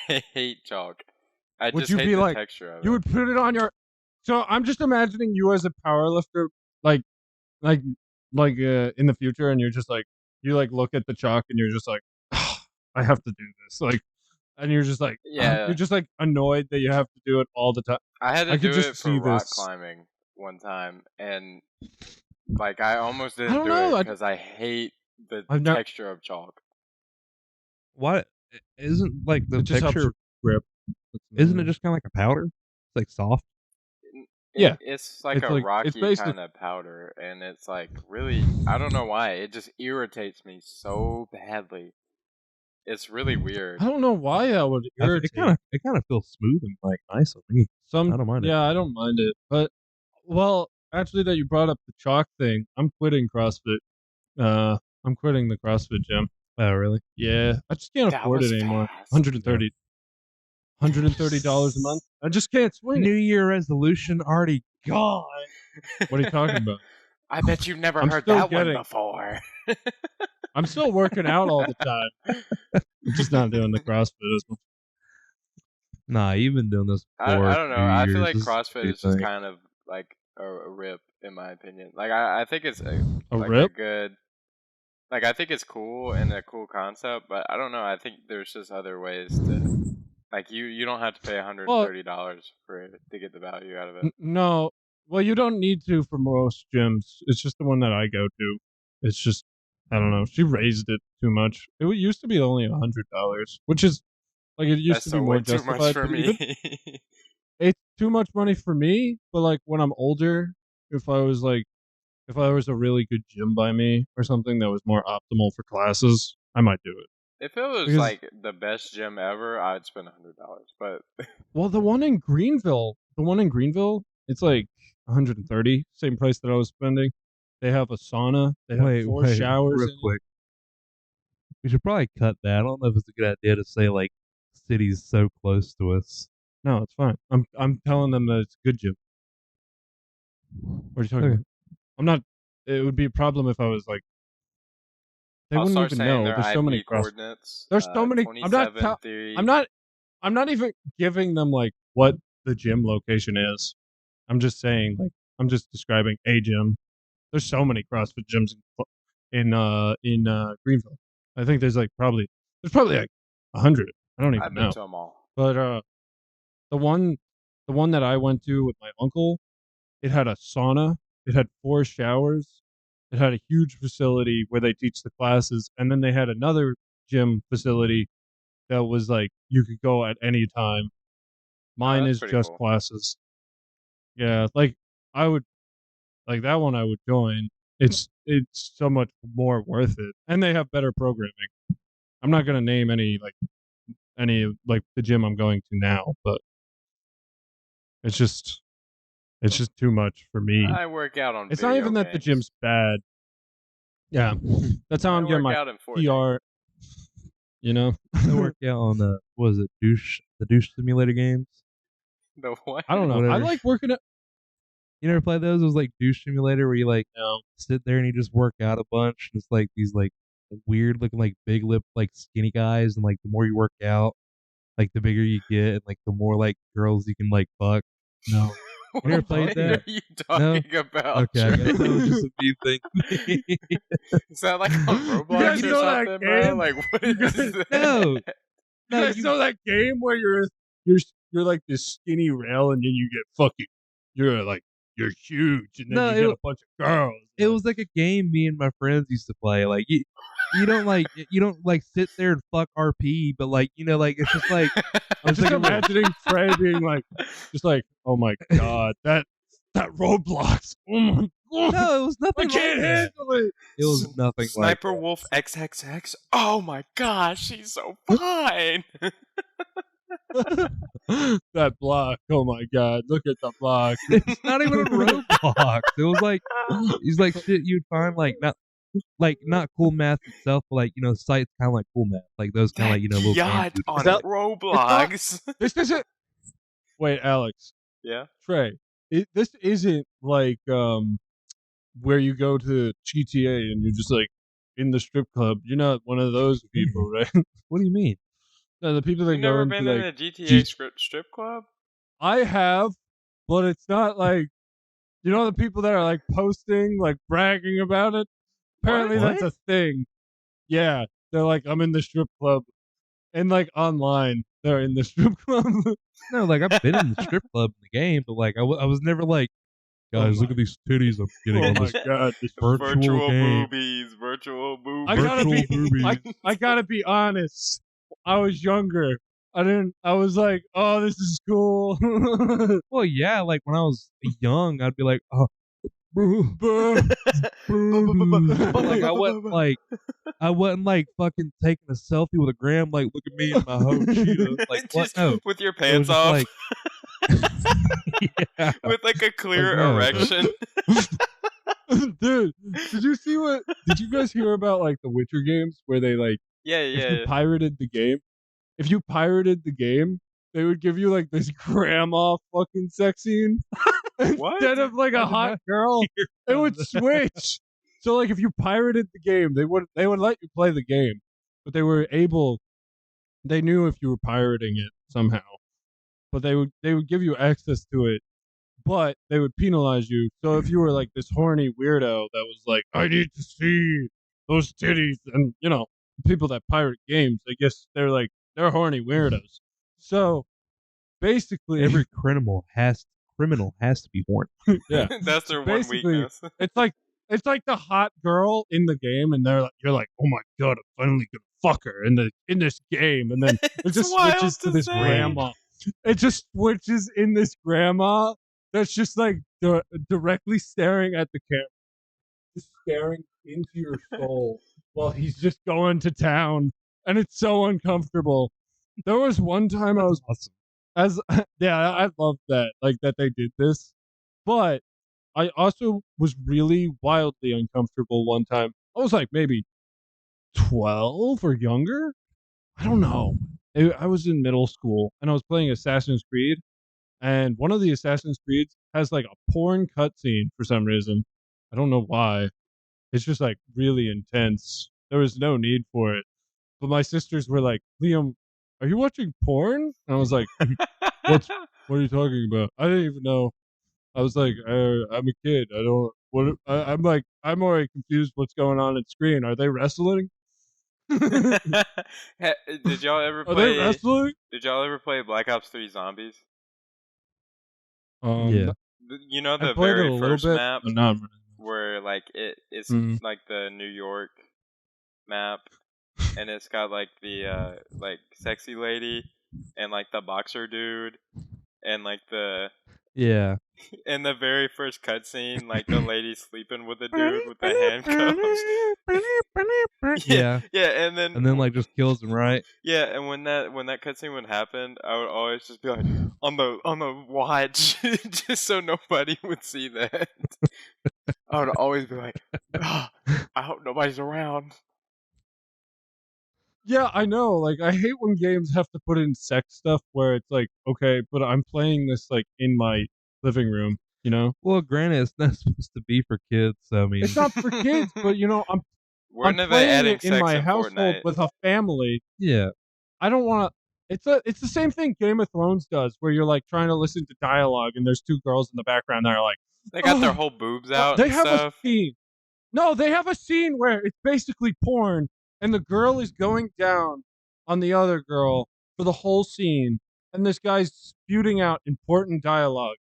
I hate chalk. I Would just you hate be the like, texture of you it. would put it on your. So I'm just imagining you as a power lifter, like in the future, and you're just like, you like look at the chalk and you're just like, I have to do this, like, and you're just like, Yeah. you're just like annoyed that you have to do it all the time. I had to I could do just it for see rock this. climbing one time, and like I almost I didn't don't do know. it because I hate the I've never. texture of chalk. What isn't like the It just helps texture? you grip. Isn't it just kind of like a powder? It's like soft. Yeah. It's like It's a like it's rocky basically. kind of powder, and it's like really, I don't know why, it just irritates me so badly. It's really weird. I don't know why that would irritate. It kind of feels smooth and like nice on me. I don't mind it. Yeah, I don't mind it. But well, actually, that you brought up the chalk thing, I'm quitting CrossFit. I'm quitting the CrossFit gym. Oh, really? Yeah, I just can't That afford was it anymore. fast. $130 a month. I just can't swing New it. Year resolution already gone. What are you talking about? I bet you've never I'm heard still that one getting- before. I'm still working out all the time. I'm just not doing the CrossFit as much. Nah, you've been doing this for I don't know. 2 I feel years. like This is CrossFit a is just thing. kind of like a rip, in my opinion. Like I think it's a rip? good. Like I think it's cool and a cool concept, but I don't know. I think there's just other ways to. Like you don't have to pay $130 for it to get the value out of it. No. Well, you don't need to for most gyms. It's just the one that I go to. It's just, I don't know. She raised it too much. It used to be only $100, which is like it used That's to so be more way too justified much for even- me. It's too much money for me, but like when I'm older, if I was a really good gym by me or something that was more optimal for classes, I might do it. If it was Because- like the best gym ever, I'd spend $100. But Well, the one in Greenville, it's like 130, same price that I was spending. They have a sauna. They have 4 showers. real in it. quick. We should probably cut that. I don't know if it's a good idea to say like cities so close to us. No, it's fine. I'm telling them that it's a good gym. What are you talking Okay. about? I'm not. It would be a problem if I was like. They I'll wouldn't start even saying know. their There's so IP many coordinates. There's so many. I'm not even giving them like what the gym location is. I'm just saying like I'm just describing a gym. There's so many CrossFit gyms in Greenville. I think there's probably like 100. I don't even I've know. been to them all. But the one that I went to with my uncle, it had a sauna. It had 4 showers. It had a huge facility where they teach the classes, and then they had another gym facility that was like you could go at any time. Mine that's is pretty just cool. classes. Yeah, like I would like that one. I would join. It's so much more worth it, and they have better programming. I'm not gonna name any the gym I'm going to now, but it's just too much for me. I work out on It's not video even that the games. gym's bad. Yeah, that's how I'm I getting work my out in Fortnite. PR. You know, I work out on the douche simulator games. The what? I don't know. I Whatever. like working at. You never play those? It was like douche simulator where you like sit there and you just work out a bunch. And it's like these like weird looking like big lip like skinny guys, and like the more you work out, like the bigger you get, and like the more like girls you can like fuck. No, What you never played are that? you talking about? Okay, I guess that was just a me thing. Is that like on Roblox guys or know that something, bro? game? Like what is that? No. You guys know that game where you're like this skinny rail and then you get fucking you're huge and then No, you get a bunch of girls. It was like a game me and my friends used to play. Like you don't like sit there and fuck RP, but like like it's just like I'm just imagining Frey being like, just like, oh my god, that Roblox. Oh my god, no, it was I nothing. can't like that. handle it. It was nothing. Sniper like that. Wolf XXX. Oh my gosh, she's so fine. That block. Oh my god, look at the block. It's not even a Roblox. It was like it's like shit you'd find like not cool math itself, but like sites kind of like cool math, like those kind of like little yacht games. on that- Roblox. This isn't. Wait, Alex, Yeah. Trey, this isn't like where you go to GTA and you're just like in the strip club. You're not one of those people, right? What do you mean? No, the people that You've go never into been in like a GTA strip club? I have, but it's not like the people that are like posting, like bragging about it. Apparently, What? that's a thing. Yeah, they're like, I'm in the strip club, and like online, they're in the strip club. No, like I've been in the strip club in the game, but like I was never like, guys, look at these titties I'm getting Oh in my this god, this virtual game. boobies, virtual boobies. I gotta Virtual be, boobies. I gotta be honest. I was younger. I was like, oh, this is cool. Well, yeah, like when I was young, I'd be like, oh, Bruh. but like I wasn't like fucking taking a selfie with a gram. Like, look at me and my hoe cheetah. Like, what? Just No, with your it was pants just off, like, yeah, with like a clear no. erection. Dude, did you guys hear about like the Witcher games where they like Yeah, if yeah. you pirated the game, they would give you like this grandma fucking sex scene What? instead of like I a did hot not girl. hear It would about that. switch. So like if you pirated the game, they would let you play the game, but they knew if you were pirating it somehow. But they would give you access to it, but they would penalize you. So if you were like this horny weirdo that was like, I need to see those titties, and people that pirate games, I guess they're horny weirdos. So basically, Every criminal has to be horny. yeah, That's their one basically, weakness. it's like the hot girl in the game, and you're like, oh my god, I'm finally gonna fuck her in this game, and then it It's just wild switches to to this say. grandma. It just switches in this grandma that's just like directly staring at the camera, just staring into your soul while he's just going to town, and it's so uncomfortable. There was one time I was Awesome. I love that, like that they did this, but I also was really wildly uncomfortable one time. I was like maybe 12 or younger. I don't know. I was in middle school and I was playing Assassin's Creed, and one of the Assassin's Creeds has like a porn cutscene for some reason. I don't know why. It's just like really intense. There was no need for it. But my sisters were like, Liam, are you watching porn? And I was like, what are you talking about? I didn't even know. I was like, I'm a kid. I don't. What? I'm like, I'm already confused. What's going on screen? Are they wrestling? Did y'all ever Are they play? wrestling? Did y'all ever play Black Ops 3 Zombies? Yeah. You know I the played it a very little first bit. map But not really. where like it's Mhm. like the New York map, and it's got like the like sexy lady and like the boxer dude and like Yeah. in the very first cutscene, like the lady sleeping with the dude with the handcuffs. Yeah. Yeah, and then like just kills him, right? yeah, and when that cutscene would happen, I would always just be like on the watch, just so nobody would see that. I would always be like, "Ah, I hope nobody's around." Yeah, I know. Like, I hate when games have to put in sex stuff where it's like, okay, but I'm playing this like in my living room. Well, granted, it's not supposed to be for kids. So I mean, It's not for kids, but I'm When are they playing adding it in sex my in household Fortnite? with a family. yeah. I don't want to. It's the same thing Game of Thrones does, where you're like trying to listen to dialogue, and there's two girls in the background that are like, They got their "Oh, whole boobs out they and have stuff. a scene. No, they have a scene where it's basically porn, and the girl is going down on the other girl for the whole scene, and this guy's spewing out important dialogue,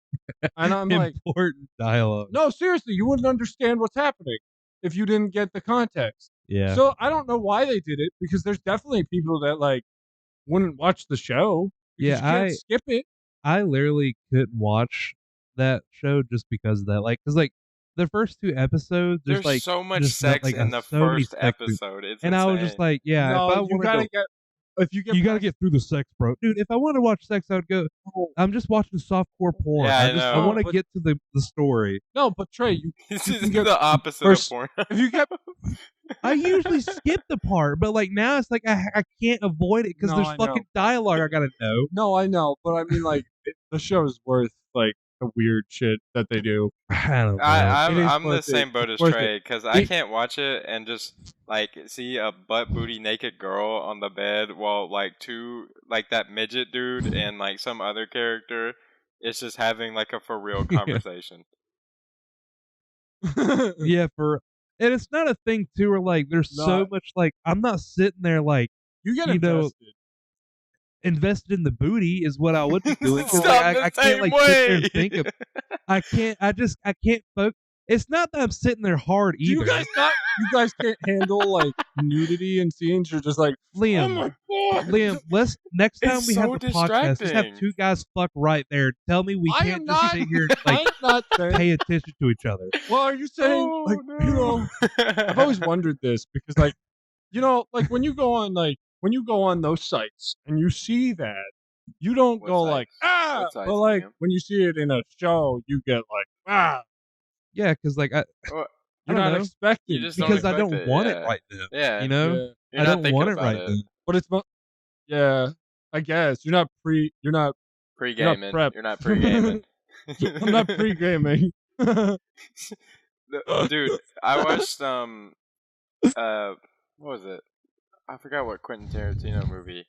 and I'm like, Important dialogue. no, seriously, you wouldn't understand what's happening if you didn't get the context. Yeah. So I don't know why they did it, because there's definitely people that like wouldn't watch the show. Yeah, You can't skip it. I literally couldn't watch that show just because of that. Like, cause like the first two episodes, There's like so much just not, sex like, in the so many first sex scenes. episode. It's And I was just insane. like, yeah, if I No, you wanted gotta to, get. If you get, you gotta past- get through the sex, bro, dude. If I want to watch sex, I would go. I'm just watching softcore porn. Yeah, I I know. want to But- get to the story. No, but Trey, This you is can get the opposite first- of porn. if you get I usually skip the part, but like now it's like I can't avoid it because No, there's I know. fucking dialogue I gotta know. No, I know, but I mean, like, the show is worth like the weird shit that they do. I don't know. I'm It is I'm the worth it. same boat as It's worth Trey because I It- can't watch it and just like see a butt booty naked girl on the bed while like that midget dude and like some other character is just having like a for real Yeah. conversation. Yeah, and it's not a thing too where like there's so Not- much like I'm not sitting there like you get You know, invested. invested in the booty is what I would be doing because Stop like, the I can't same like sit there and way. think of I can't focus. It's not that I'm sitting there hard Do either. you guys can't handle like nudity and scenes? You're just like, oh Liam, my god, Liam, let's next time It's we so have the podcast, let's have distracting. two guys fuck right there. Tell me we I can't am just not. sit here and I'm like not saying. pay attention to each other. Well, are you saying Oh, like you know? I've always wondered this because like like when you go on those sites and you see that, you don't What go like sites? What sites, but like Liam? when you see it in a show, you get like Yeah, because like I Well, you're don't not know. expecting You just don't because I expect don't it, want it yeah. right now. yeah, You know, Yeah. you're I not don't thinking want it about right it. now. But it's yeah, I guess you're not Pre-gaming. prepped. You're not pre-gaming. I'm not pre-gaming. Dude, I watched what was it? I forgot what Quentin Tarantino movie.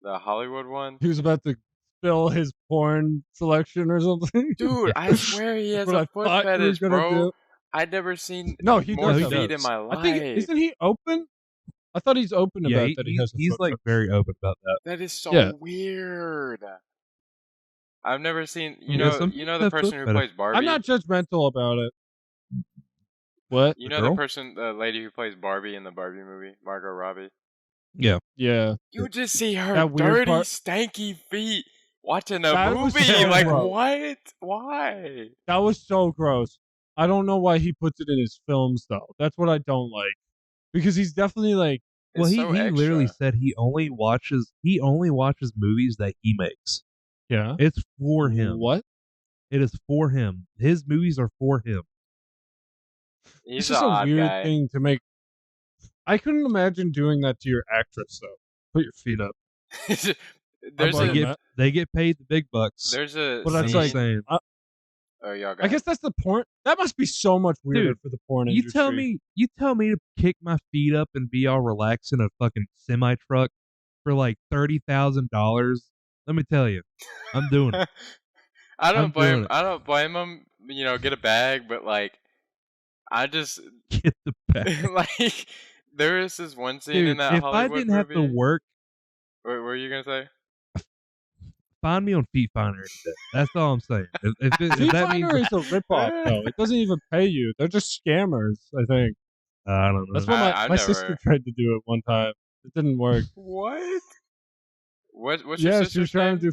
The Hollywood one. He was about to spill his porn selection or something. Dude, I swear he has What I a foot thought you were fetish, gonna bro. do. I'd never seen No, he more does. feet he in my life. I think isn't he open? I thought he's open Yeah, about that. He has a he's foot like fetish. very open about that. That is so Yeah. weird. I've never seen Yeah, some you know people the have person foot who fetish. plays Barbie? I'm not judgmental about it. What? You The know girl? the lady who plays Barbie in the Barbie movie, Margot Robbie? Yeah, Yeah. You just see her That weird dirty, part- stanky feet watching a That was movie. so Like, gross. what? Why? That was so gross. I don't know why he puts it in his films though. That's what I don't like. Because he's definitely like well, It's he so literally extra. said he only watches movies that he makes. yeah. It's for him. What? It is for him. His movies are for him. He's It's an just a odd weird guy. thing to make. I couldn't imagine doing that to your actress though. Put your feet up. there's I'm They like, a get they get paid the big bucks. there's a Well, that's scene. like- saying. Oh, y'all got I guess that's the porn. That must be so much weirder Dude, for the porn You industry. tell me to kick my feet up and be all relaxed in a fucking semi truck for like $30,000. Let me tell you, I'm doing it. I I'm don't blame doing it. I don't blame him. You know, get a bag, but like, I just Get the bag. like there is this one scene in Dude, that if I Hollywood didn't have to movie. work, What were you gonna say? find me on Feet Finder today. That's all I'm saying. If Feet that means Finder is a ripoff though. It doesn't even pay you. They're just scammers. I think I don't know. that's what I've my never- sister tried to do it one time. It didn't work. What? What's your Yeah, she sister's was trying name? to do.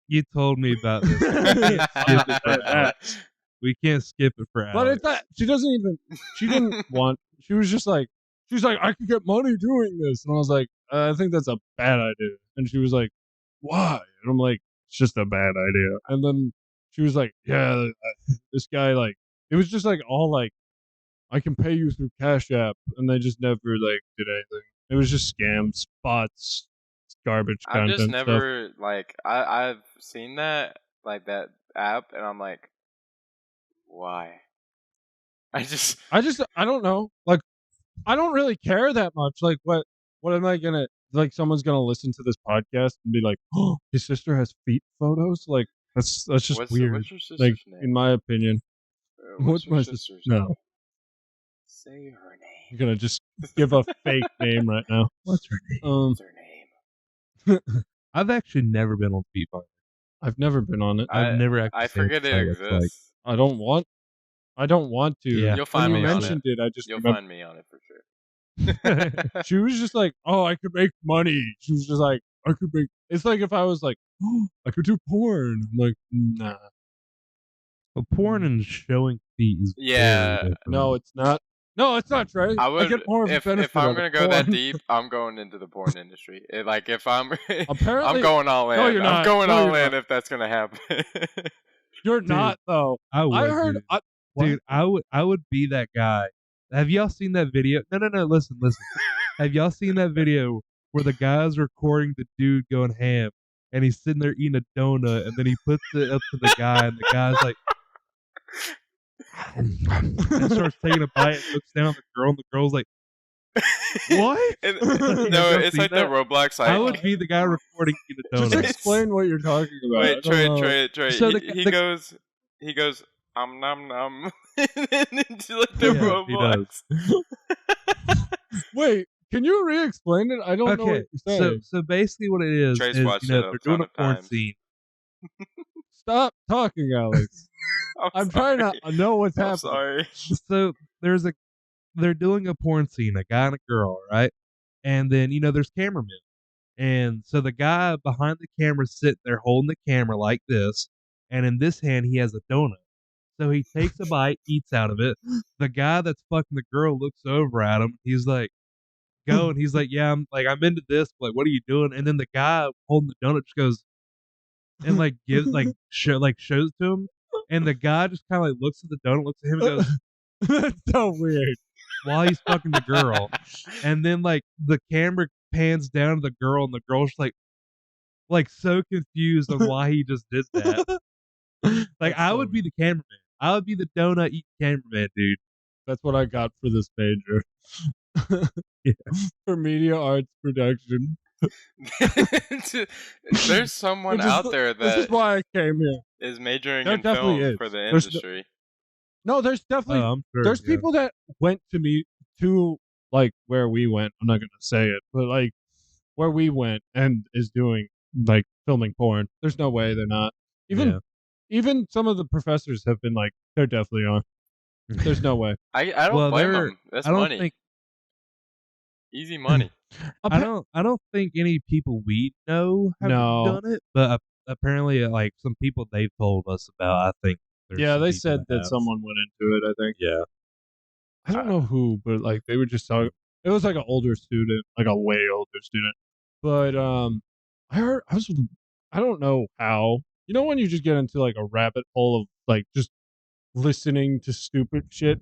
You told me about this. We can't skip it for Alex. We can't skip it for Alex. But it's not. She doesn't even. She didn't want. She was just like. She was like, I could get money doing this, and I was like, I think that's a bad idea. And she was like, why? And I'm like, it's just a bad idea. And then she was like, yeah, this guy like, it was just like all like, I can pay you through Cash App, and they just never like did anything. It was just scams, bots, garbage I've content just stuff. never like I've seen that like that app, and I'm like, why? I don't know. Like, I don't really care that much. Like, what am I gonna like? Someone's gonna listen to this podcast and be like, "Oh, his sister has feet photos." Like, that's just what's weird. what's your sister's Like, name? in my opinion, What's your my sister's sister's name? no. Say her name. You're gonna just give a fake name right now. What's her name? What's her name? I've actually never been on Feet Finder. I've never been on it. I've never actually I seen forget what it looks exists. I don't want to. Yeah. You'll find when me you on it. mentioned it, I just You'll remember. find me on it for sure. She was just like, "Oh, I could make money." She was just like, "I could make." It's like if I was like, "Oh, I could do porn." I'm like, "Nah, But porn and showing feet is Yeah. very different. no, it's not. No, it's not, Trey. I would get more of a if benefit I'm out of gonna go that porn. deep, I'm going into the porn industry. Like if I'm Apparently, I'm going all in. No, you're I'm not. going No, all you're in not. if that's gonna happen. you're not though. I would, I heard. dude. What? Dude, I would be that guy Have y'all seen that video? No. Listen. Have y'all seen that video where the guy's recording the dude going ham, and he's sitting there eating a donut, and then he puts it up to the guy, and the guy's like, and starts taking a bite, and looks down at the girl, and the girl's like, what? And, Have no, y'all it's seen like that? the Roblox. I Like, would be the guy recording eating a Just donut. explain what you're talking about. wait, I don't know. Trey. So He the- goes, nom, and then into like the Yeah, he Roblox. Wait, can you re-explain it? I don't know what Okay, you're saying. so basically what it is Trey's is watched you know it a they're doing ton a of porn times. scene. Stop talking, Alex. I'm trying to know what's I'm happening. sorry. So they're doing a porn scene, a guy and a girl, right? And then you know there's cameramen, and so the guy behind the camera sitting there holding the camera like this, and in this hand he has a donut. So he takes a bite, eats out of it. The guy that's fucking the girl looks over at him. He's like, "Go," and he's like, "Yeah, I'm into this. Like, what are you doing?" And then the guy holding the donut just goes and like gives shows it to him, and the guy just kind of like looks at the donut, looks at him, and goes That's so weird. while he's fucking the girl, and then like the camera pans down to the girl, and the girl's like so confused on why he just did that. Like That's I so would be the cameraman. I would be the donut eating cameraman, dude. That's what I got for this major. Yeah. For media arts production. There's someone Which is out the- there This is that why I came here. is majoring There in definitely film is. for the There's no- industry. No, there's definitely I'm sure. there's yeah. people that went to like where we went. I'm not gonna say it, but like where we went and is doing like filming porn. There's no way they're not. Even some of the professors have been like, they're definitely on. There's no way. I don't Well, blame they're- them. That's I don't money. think Easy money. I don't think any people we know have No. done it, but apparently, like some people they've told us about, I think. there's Yeah, some they people said that have. someone went into it, I think. Yeah. I don't know who, but like they were just talking. It was like an older student, like a way older student. But I don't know how. You know when you just get into like a rabbit hole of like just listening to stupid shit.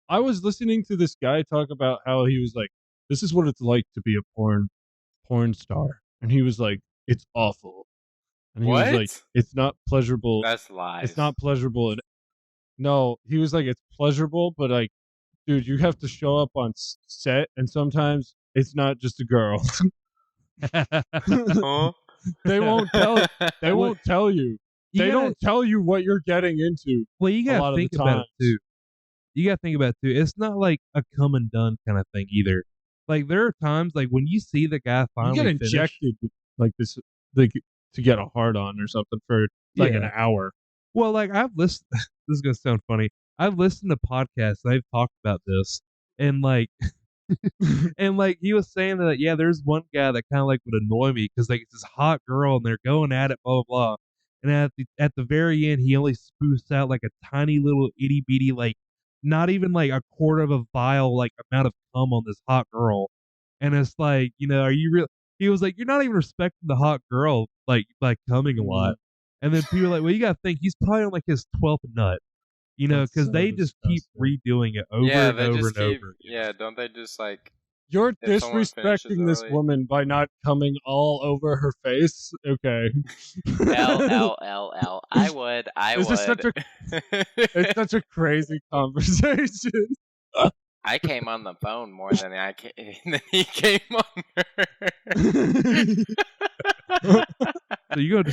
I was listening to this guy talk about how he was like, this is what it's like to be a porn star, and he was like, it's awful, and he was like, What? it's not pleasurable. That's lies. It's not pleasurable. No, he was like, it's pleasurable, but like, dude, you have to show up on set, and sometimes it's not just a girl. Huh? They won't tell. They Well, won't tell you. You They gotta- don't tell you what you're getting into. Well, you a lot gotta of the think about it times. too. You gotta think about it too. It's not like a come and done kind of thing either. Like there are times like when you see the guy You finally get finish, injected with, like this, like to get a hard on or something for like an Yeah. hour. Well, like I've listened. This is gonna sound funny. I've listened to podcasts. And they've talked about this, and like, and like he was saying that yeah, there's one guy that kind of like would annoy me because like it's this hot girl and they're going at it, blah blah blah. And at the very end, he only spoofs out like a tiny little itty bitty like not even like a quarter of a vial like amount of cum on this hot girl, and it's like are you real? He was like, you're not even respecting the hot girl like by coming a lot. And then people are like, well, you gotta think he's probably on like his 12th nut, That's because so they just keep disgusting. redoing it over Yeah, and they over just and keep. over. again. Yeah, don't they just like? You're If someone disrespecting finishes this early. woman by not coming all over her face. Okay. L. I would. This is such a it's such a crazy conversation. I came on the phone more than I came. Than he came on her. So you gonna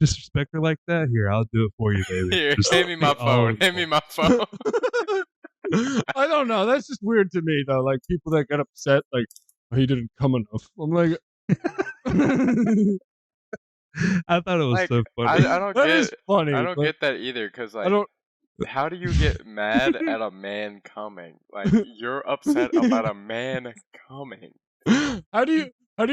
disrespect her like that? Here, I'll do it for you, baby. Here, Just hand me my get all phone. over Hand me it. my phone. I don't know. That's just weird to me though. Like people that get upset, like oh, he didn't come enough. I'm like, I thought it was Like, so funny. I don't that get. is funny. I don't but get that either. Cause like, I don't. how do you get mad at a man coming? Like, you're upset about a man coming. How do you? Have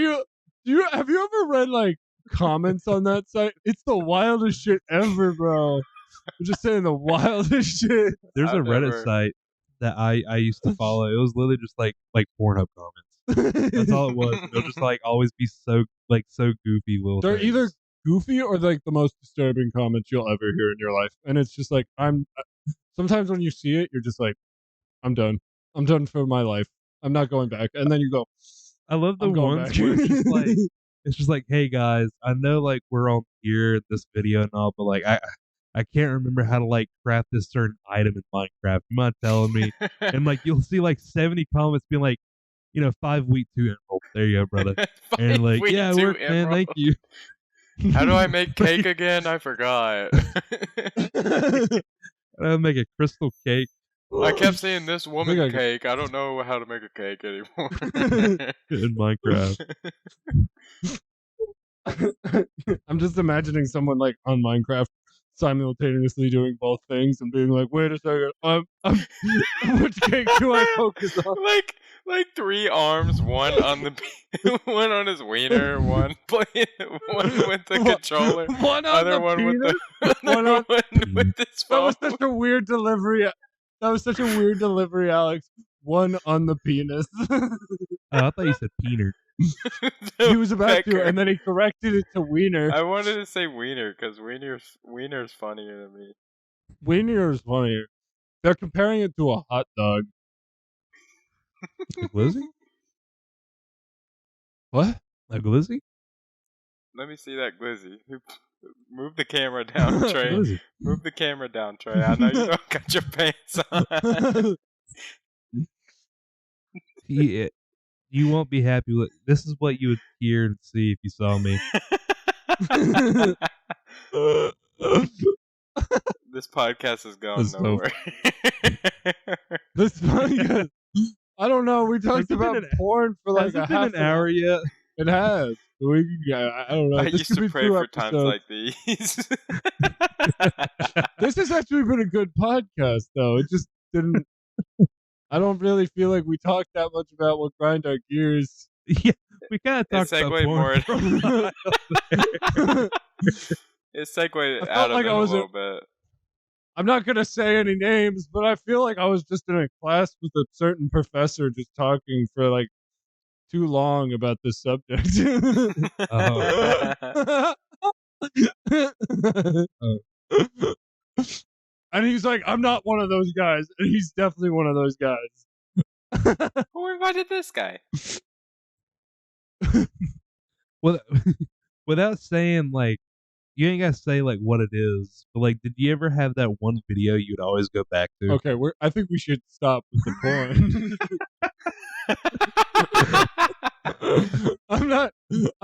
you ever read like comments on that site? It's the wildest shit ever, bro. I'm just saying the wildest shit. There's a I've Reddit never- site that I used to follow. It was literally just like Pornhub comments. That's all it was. They'll just like always be so goofy little. They're things. either goofy or like the most disturbing comments you'll ever hear in your life, and it's just like sometimes when you see it, you're just like, I'm done. I'm done for my life. I'm not going back. And then you go, I love the I'm going ones back. where it's just like, hey guys, I know like we're on here in this video and all, but like I can't remember how to like craft this certain item in Minecraft. You mind telling me? And like you'll see like 70 comments being like, 5 week 2 emerald. There you go, brother. And like, yeah, it worked, man. Thank you. How do I make cake again? I forgot. I'll make a crystal cake. I kept saying this woman I- cake. I don't know how to make a cake anymore. In Minecraft. I'm just imagining someone like on Minecraft simultaneously doing both things and being like, wait a second, which cake do I focus on? like 3 arms, one on the one on his wiener, one with the controller, One on other the one penis, with the one on- with his That was phone. such a weird delivery. Alex. One on the penis. Oh, I thought you said peener. He was about Pecker. to, and then he corrected it to wiener. I wanted to say wiener because wiener's funnier to me. Wiener is funnier. They're comparing it to a hot dog. Like Lizzie? What? Like Lizzie? Let me see that glizzy. Move the camera down, Trey. Lizzie. Move the camera down, Trey. I know you don't got your pants on. You won't be happy with this. Is what you would hear and see if you saw me. This podcast is going That's so nowhere. This podcast. I don't know. We Has talked it been about an- porn for like Has a it been half an hour yet? It has. I don't know. I This used could to be pray 2 for times episodes. like these. This has actually been a good podcast, though. It just didn't. I don't really feel like we talked that much about what grind our gears. Yeah, we kind of It talked about segued porn. more. for a while. It segued I out felt of like it I a was little bit. I'm not gonna say any names, but I feel like I was just in a class with a certain professor, just talking for like too long about this subject. And he's like, I'm not one of those guys, and he's definitely one of those guys. Who invited this guy? Well, without saying like, you ain't gotta say like what it is, but like, did you ever have that one video you'd always go back to? Okay, I think we should stop with the porn. I'm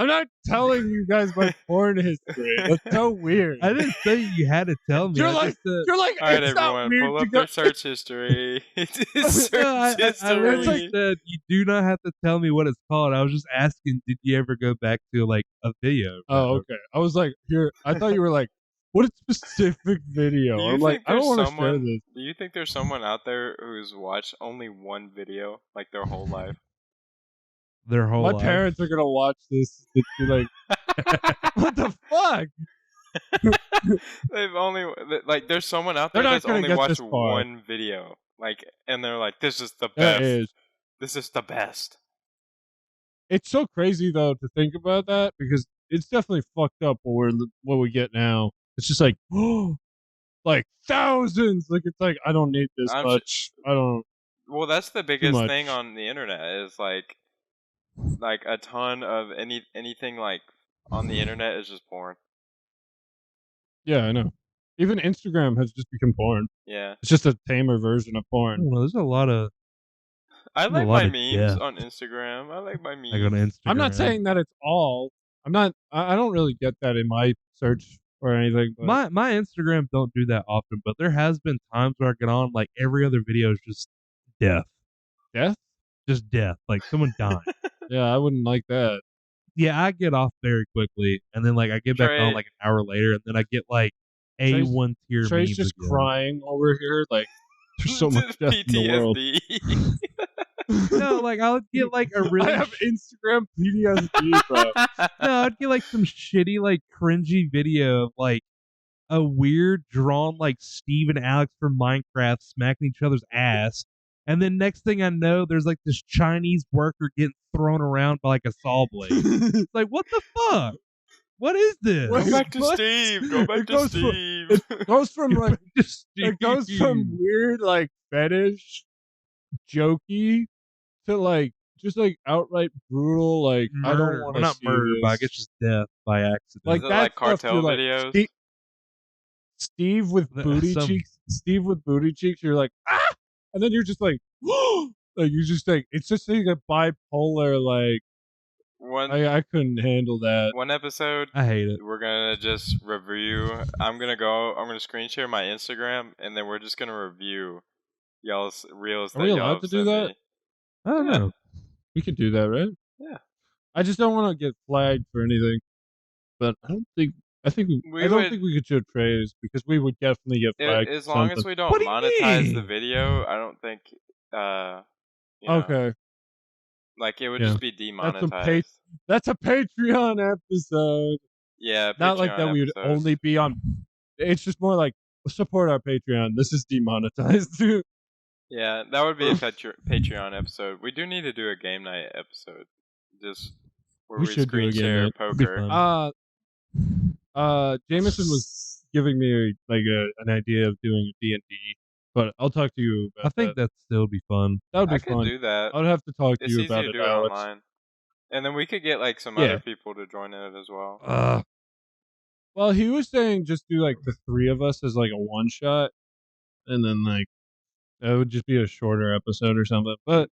not telling you guys my porn history. That's so weird. I didn't say you had to tell me. You're I like- just said, You're like, All right, it's not everyone, weird pull to up go. their search history. Search no, I literally history. said you do not have to tell me what it's called. I was just asking, did you ever go back to like a video? Oh, okay. I was like, here. I thought you were like, what specific video? Do you I'm like, think I don't there's want to share someone? this. Do you think there's someone out there who's watched only one video like their whole life? Their whole My life. parents are gonna watch this. It's be like, what the fuck? They've only like there's someone out They're there not that's gonna only get watched this far. one video, like, and they're like, "This is the That best. is. This is the best." It's so crazy though to think about that because it's definitely fucked up what we get now. It's just like, like thousands. Like it's like I don't need this I'm much. I don't. Well, that's the biggest much. thing on the internet is like a ton of anything like on the internet is just porn. Yeah, I know. Even Instagram has just become porn. Yeah, It's just a tamer version of I porn. don't know, there's a lot of I There's a like lot my of memes death. on Instagram. I like my memes. like on Instagram. I'm not saying that it's all. I'm not. I don't really get that in my search or anything. But my Instagram don't do that often, but there has been times where I get on like every other video is just death, death? just death, like someone dying. Yeah, I wouldn't like that. Yeah, I get off very quickly, and then like I get back Trey- on like an hour later, and then I get like Trey's- A1 tier Trey's memes just again. crying over here. Like there's so much death in the world. PTSD. No, like I would get like a really I have Instagram PTSD, bro. no, I'd get like some shitty like cringy video of like a weird drawn like Steve and Alex from Minecraft smacking each other's ass. And then next thing I know, there's like this Chinese worker getting thrown around by like a saw blade. It's like, what the fuck? What is this? Wait, Go back to What? Steve. Go back It to goes from- Steve. Goes from like Just it goes from weird like fetish jokey to like just like outright brutal. Like I don't Murder. want Well, to not see murder, but I this. guess just death by accident. Like Is it that like stuff. cartel You're like videos? Steve with booty Some- cheeks. Steve with booty cheeks. You're like and then you're just like like you just like it's just like a bipolar. Like One I couldn't handle that. one episode, I hate it. we're gonna just review. I'm gonna screen share my Instagram, and then we're just gonna review y'all's reels. Are that we y'all allowed have to do sent that? me. I don't Yeah. know. We could do that, right? Yeah. I just don't want to get flagged for anything. But I don't think. I think We I don't would- think we could show trays because we would definitely get flagged. As for long as something. we don't What do you monetize the mean? video, I don't think. You know, Okay, like it would Yeah. just be That's some demonetized. that's a Patreon episode. Yeah, Not like that. Patreon We would episodes. only be on. It's just more like support our Patreon. This is demonetized. Yeah, that would be a Patreon episode. We do need to do a game night episode, just where We we should do a screen game share night. It'd be poker. fun. Jameson was giving me like an idea of doing a D&D, but I'll talk to you about I think that. that still be fun. That would be I could fun. do that. I would have to talk to It's you easy about to it, do it Alex. online, and then we could get like some Yeah. other people to join in it as well. Well, he was saying just do like the three of us as like a one shot, and then like it would just be a shorter episode or something. But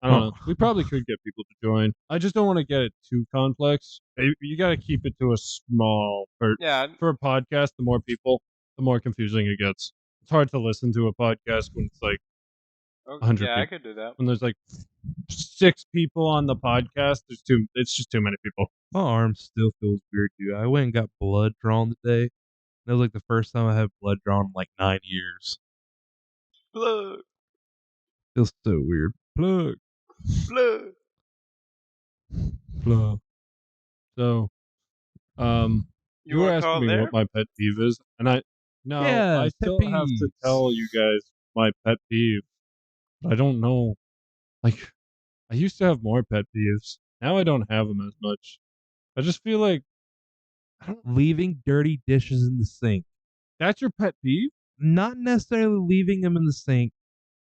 I don't know. We probably could get people to join. I just don't want to get it too complex. You got to keep it to a small. Yeah, For a podcast, the more people, the more confusing it gets. It's hard to listen to a podcast when it's like okay, 100 yeah, I people. could do that. when there's like 6 people on the podcast. It's just too many people. My arm still feels weird, dude. I went and got blood drawn today. That was like the first time I had blood drawn in like 9 years. Blood, Feels so weird. Plug. blood. Plug. So, you were wanna asking call me there? what my pet peeve is, and I Yeah, pet still have to peeves. tell you guys my pet peeve. But I don't know. Like, I used to have more pet peeves. Now I don't have them as much. I just feel like Leaving dirty dishes in the sink. that's your pet peeve. Not necessarily leaving them in the sink,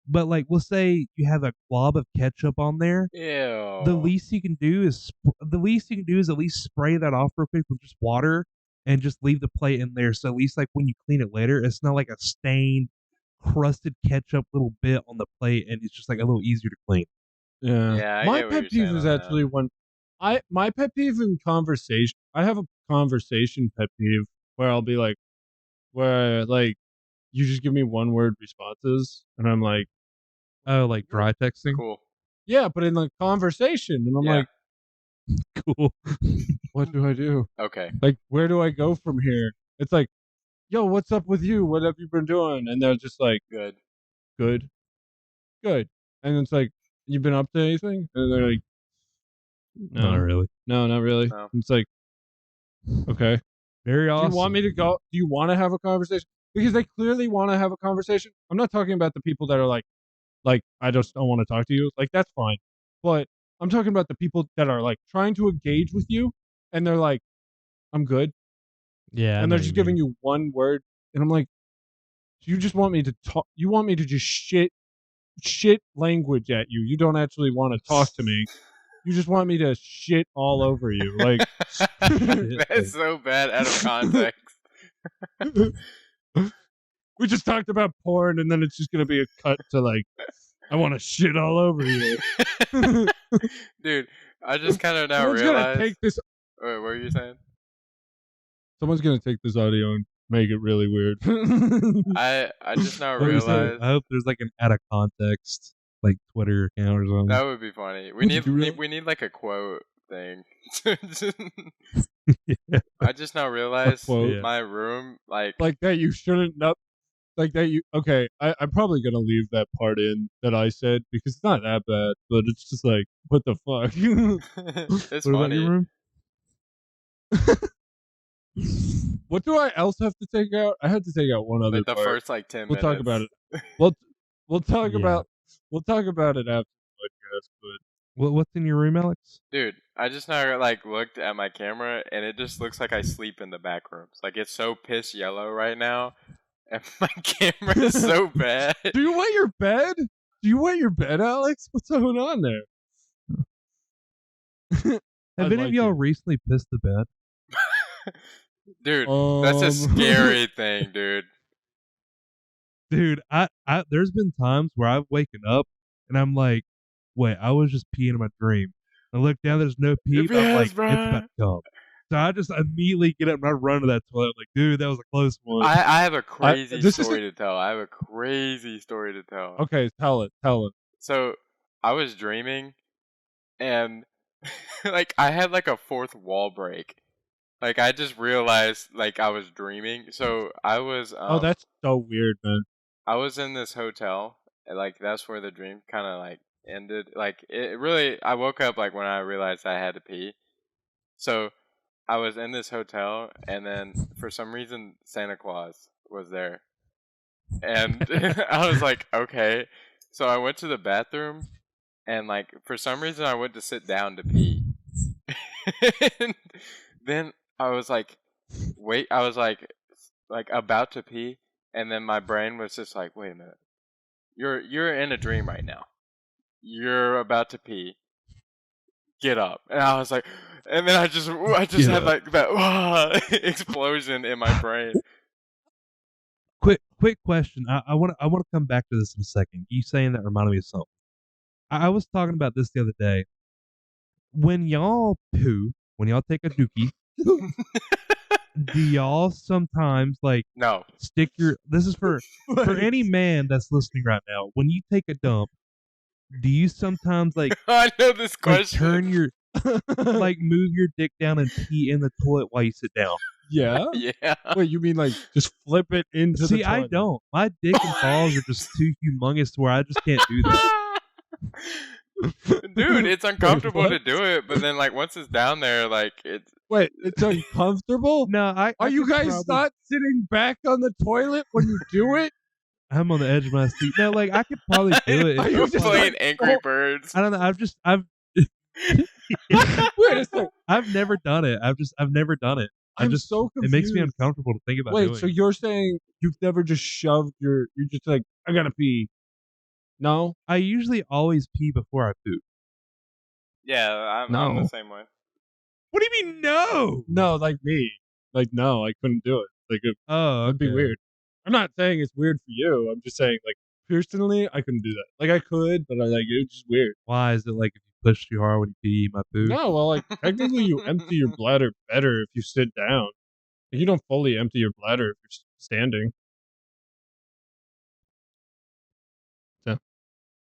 but like we'll say you have a glob of ketchup on there. Ew. The least you can do is at least spray that off real quick with just water and just leave the plate in there. So at least like when you clean it later, it's not like a stained, crusted ketchup little bit on the plate, and it's just like a little easier to clean. Yeah. Yeah, I My get what pet you're peeve saying is on that. actually when my pet peeve in conversation. I have a conversation pet peeve where I'll be like, where like you just give me one word responses, and I'm like, Oh, like dry texting. Cool. yeah, but in the conversation, and I'm Yeah. like, Cool. what do I do? Okay. Like, where do I go from here? It's like, yo, what's up with you? What have you been doing? And they're just like, Good. good. And it's like, you been up to anything? And they're like, Not really. no, not really. No. It's like, okay. Very awesome. Do you want me to go? Do you want to have a conversation? Because they clearly want to have a conversation. I'm not talking about the people that are like, I just don't want to talk to you. Like, that's fine. But I'm talking about the people that are like trying to engage with you, and they're like, I'm good. Yeah, I And know they're what just you giving mean. you one word, and I'm like, you just want me to talk? You want me to just shit language at you? You don't actually want to talk to me. You just want me to shit all over you, like. That's so bad out of context. We just talked about porn, and then it's just gonna be a cut to like, I want to shit all over you. Dude, I just kind of now Someone's gonna realized. take this. Wait, what were you saying? Someone's gonna take this audio and make it really weird. I just now What were you saying? realized I hope there's like an out of context like Twitter account or something. that would be funny. Did you really? We need like a quote thing. Yeah. I just now realized quote? Yeah. my room like that you shouldn't know. Like that you. Okay, I'm probably gonna leave that part in that I said because it's not that bad, but it's just like, what the fuck? it's What about funny. your room? What do I else have to take out? I had to take out one other Like the part. first like 10 We'll minutes. talk about it. We'll talk Yeah. about it after the podcast. But What's in your room, Alex? Dude, I just now like looked at my camera and it just looks like I sleep in the back rooms. Like it's so piss yellow right now, and my camera is so bad. do you want your bed? Do you wet your bed, Alex? What's going on there? Have I'd any of like y'all to. recently pissed the bed? Dude, that's a scary thing, dude. Dude, there's been times where I've waken up and I'm like, wait, I was just peeing in my dream. I look down, there's no pee, but I'm like, Yes, it's about bruh. to come. So I just immediately get up and I run to that toilet. Like, dude, that was a close one. I have a crazy this is story to tell. I have a crazy story to tell. Okay, tell it. So I was dreaming, and like I had like a fourth wall break. Like I just realized like I was dreaming. So I was Oh, that's so weird, man. I was in this hotel, and like that's where the dream kind of like ended. Like it really, I woke up like when I realized I had to pee. So I was in this hotel, and then for some reason Santa Claus was there, and I was like, okay. So I went to the bathroom, and like for some reason I went to sit down to pee. And then I was like, wait, I was like about to pee, and then my brain was just like, wait a minute, you're in a dream right now. You're about to pee. Get up. And I was like, and then I just had like that explosion in my brain. Quick question. I want to come back to this in a second. You saying that reminded me of something. I was talking about this the other day. When y'all poo, when y'all take a dookie, do y'all sometimes like No. stick your? This is for any man that's listening right now. When you take a dump, do you sometimes like I know this question. turn your like move your dick down and pee in the toilet while you sit down? Yeah. Yeah. Wait, you mean like just flip it into the See, toilet? I don't. My dick and balls are just too humongous to where I just can't do that. Dude, it's uncomfortable what? to do it, but then like once it's down there, like it's Wait, it's uncomfortable? No, Are you could guys probably- not sitting back on the toilet when you do it? I'm on the edge of my seat. No, like I could probably do it. Are It's you just just playing like, Angry oh. Birds. I don't know. Wait a second. I've never done it. I've never done it. I'm just so it confused. makes me uncomfortable to think about Wait, doing. so you're saying you've never just shoved you're just like, I gotta pee. No? I usually always pee before I poop. Yeah, I'm No. the same way. What do you mean no? No, like me. Like, no, I couldn't do it. Like, Oh, it'd be weird. I'm not saying it's weird for you. I'm just saying, like, personally, I couldn't do that. Like, I could, but it's just weird. Why is it like if you push too hard when you pee, you might poop? No, well, like, technically you empty your bladder better if you sit down. Like, you don't fully empty your bladder if you're standing. So,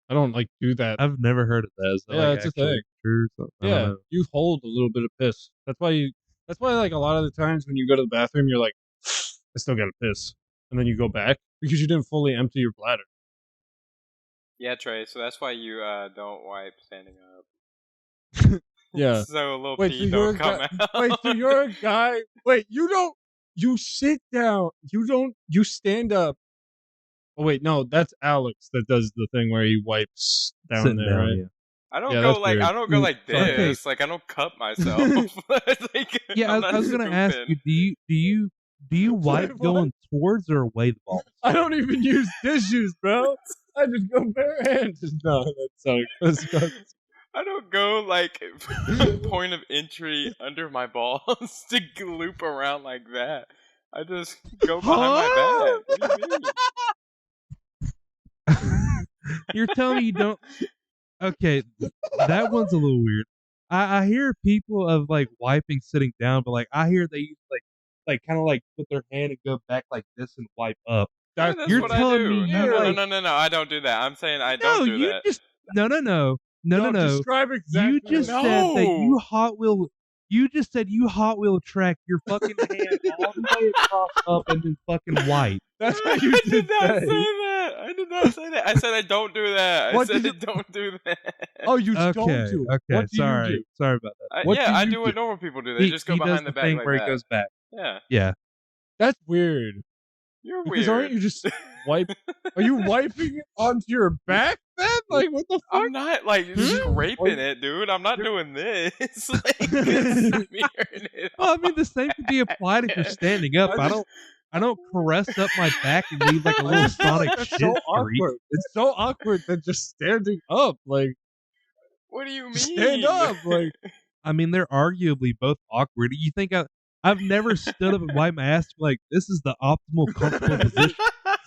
I don't, like, do that. I've never heard of that. Is that Yeah, like it's a actually thing. true or something? I don't Yeah, know. you hold a little bit of piss. That's why, like, a lot of the times when you go to the bathroom, you're like, I still gotta piss. And then you go back because you didn't fully empty your bladder. Yeah, Trey. So that's why you don't wipe standing up. Yeah. So a little Wait, so pee you're don't a come guy. out. Wait, so you're a guy. Wait, you sit down. You stand up. Oh, wait, no, that's Alex that does the thing where he wipes down Sitting there, down, right? yeah. I don't Yeah, go that's like weird. I don't go like Okay. this. Like I don't cup myself. Like, Yeah, I'm not I was gonna ask stupid. you. Do you wipe What? going towards or away the balls? I don't even use tissues, bro. I just go bare hands. No, that's sorry. I don't go like point of entry under my balls to loop around like that. I just go behind my back. What do you mean? You're telling me you don't? Okay, that one's a little weird. I hear people of like wiping sitting down, but like I hear they use like kind of like put their hand and go back like this and wipe up. Yeah, that's you're what telling I do. me No, you, no, like- no, I don't do that. I'm saying I No, don't do you that. just no. Describe exactly. You just what- said that No. you Hot Wheel. You just said you Hot Wheel track your fucking hand all the way across up and then fucking wipe. That's what you I did not say. say that. I did not say that. I said I don't do that. I What said did I don't do that. Oh, you don't Okay, do. okay, What do sorry, you do? sorry about that. What Yeah, do I you do what do? normal people do. They just go he does behind the the back thing like where that. he goes back. Yeah, Yeah, That's weird. you're Because weird. aren't you just wipe? Are you wiping it onto your back then? Like what the fuck? I'm not like scraping it, dude. I'm not doing this. Like, smearing it well, I mean the same could be applied if you're standing up. I I don't caress up my back and leave like a I little just feel sonic like that's shit so streak. awkward. It's so awkward that just standing up, like What do you mean? stand up, like I mean, they're arguably both awkward. You think I've never stood up and wiped my ass like this is the optimal comfortable position.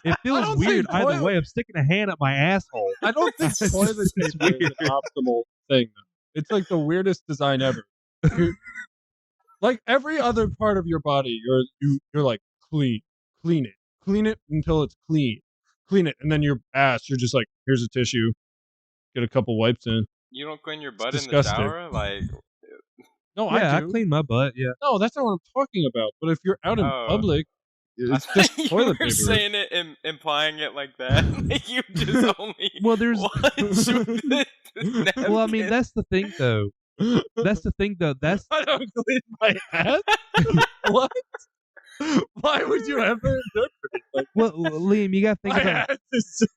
It feels don't think weird either toilet- way. I'm sticking a hand up my asshole. I don't think It's toilet just paper is an optimal thing. Though. It's like the weirdest design ever. Like every other part of your body, you're like clean it until it's clean it, and then your ass, you're just like, here's a tissue, get a couple wipes in. You don't clean your butt in the disgusting. shower? Like, No, Yeah, I I do. clean my butt. Yeah. No, that's not what I'm talking about. But if you're out in Oh. public, I it's thought just you toilet were paper. saying it and implying it like that. Like you just only Well, there's. wash with the Well, I mean, napkin. that's the thing, though. That's the thing, though. That's I don't clean my ass. What? Why would you ever interpret it like well, Liam. You gotta think my about ass is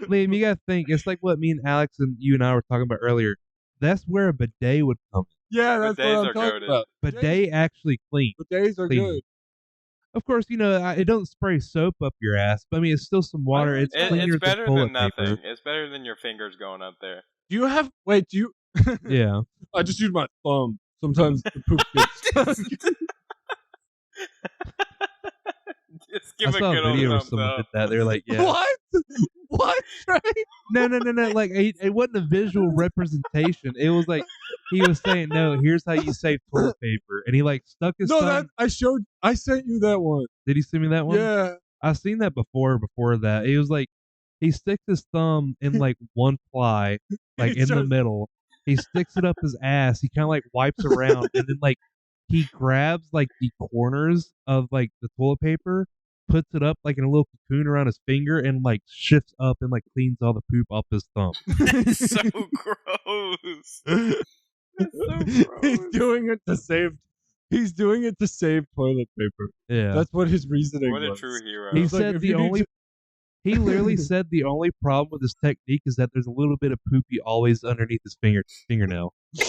Liam. You gotta think. It's like what me and Alex and you and I were talking about earlier. That's where a bidet would come. Yeah, that's what Bidets I'm are talking goated. about. Bidet actually clean. Bidets are Clean. good. Of course, you know it don't spray soap up your ass, but I mean it's still some water. It's cleaner It's better than than toilet nothing. paper. It's better than your fingers going up there. Do you have? Wait, do you? Yeah. I just use my thumb. Sometimes the poop gets. Just give I a saw good a video where old thumbs someone up. did that. They're like, yeah. What? What? Trey? No. Like it wasn't a visual representation. It was like he was saying, "No, here's how you save toilet paper," and he like stuck his No, thumb. that I sent you that one. Did he send me that one? Yeah. I've seen that before. Before that, it was like he sticks his thumb in like one ply, like He in the just- middle. He sticks it up his ass. He kind of like wipes around, and then like he grabs like the corners of like the toilet paper, puts it up like in a little cocoon around his finger, and like shifts up and like cleans all the poop off his thumb. That's so gross. That's so He's gross. doing it to save. He's doing it to save toilet paper. Yeah. That's what his reasoning What a was. true hero. He It's like, said if the you need only. to- He literally said the only problem with this technique is that there's a little bit of poopy always underneath his fingernail. Ew.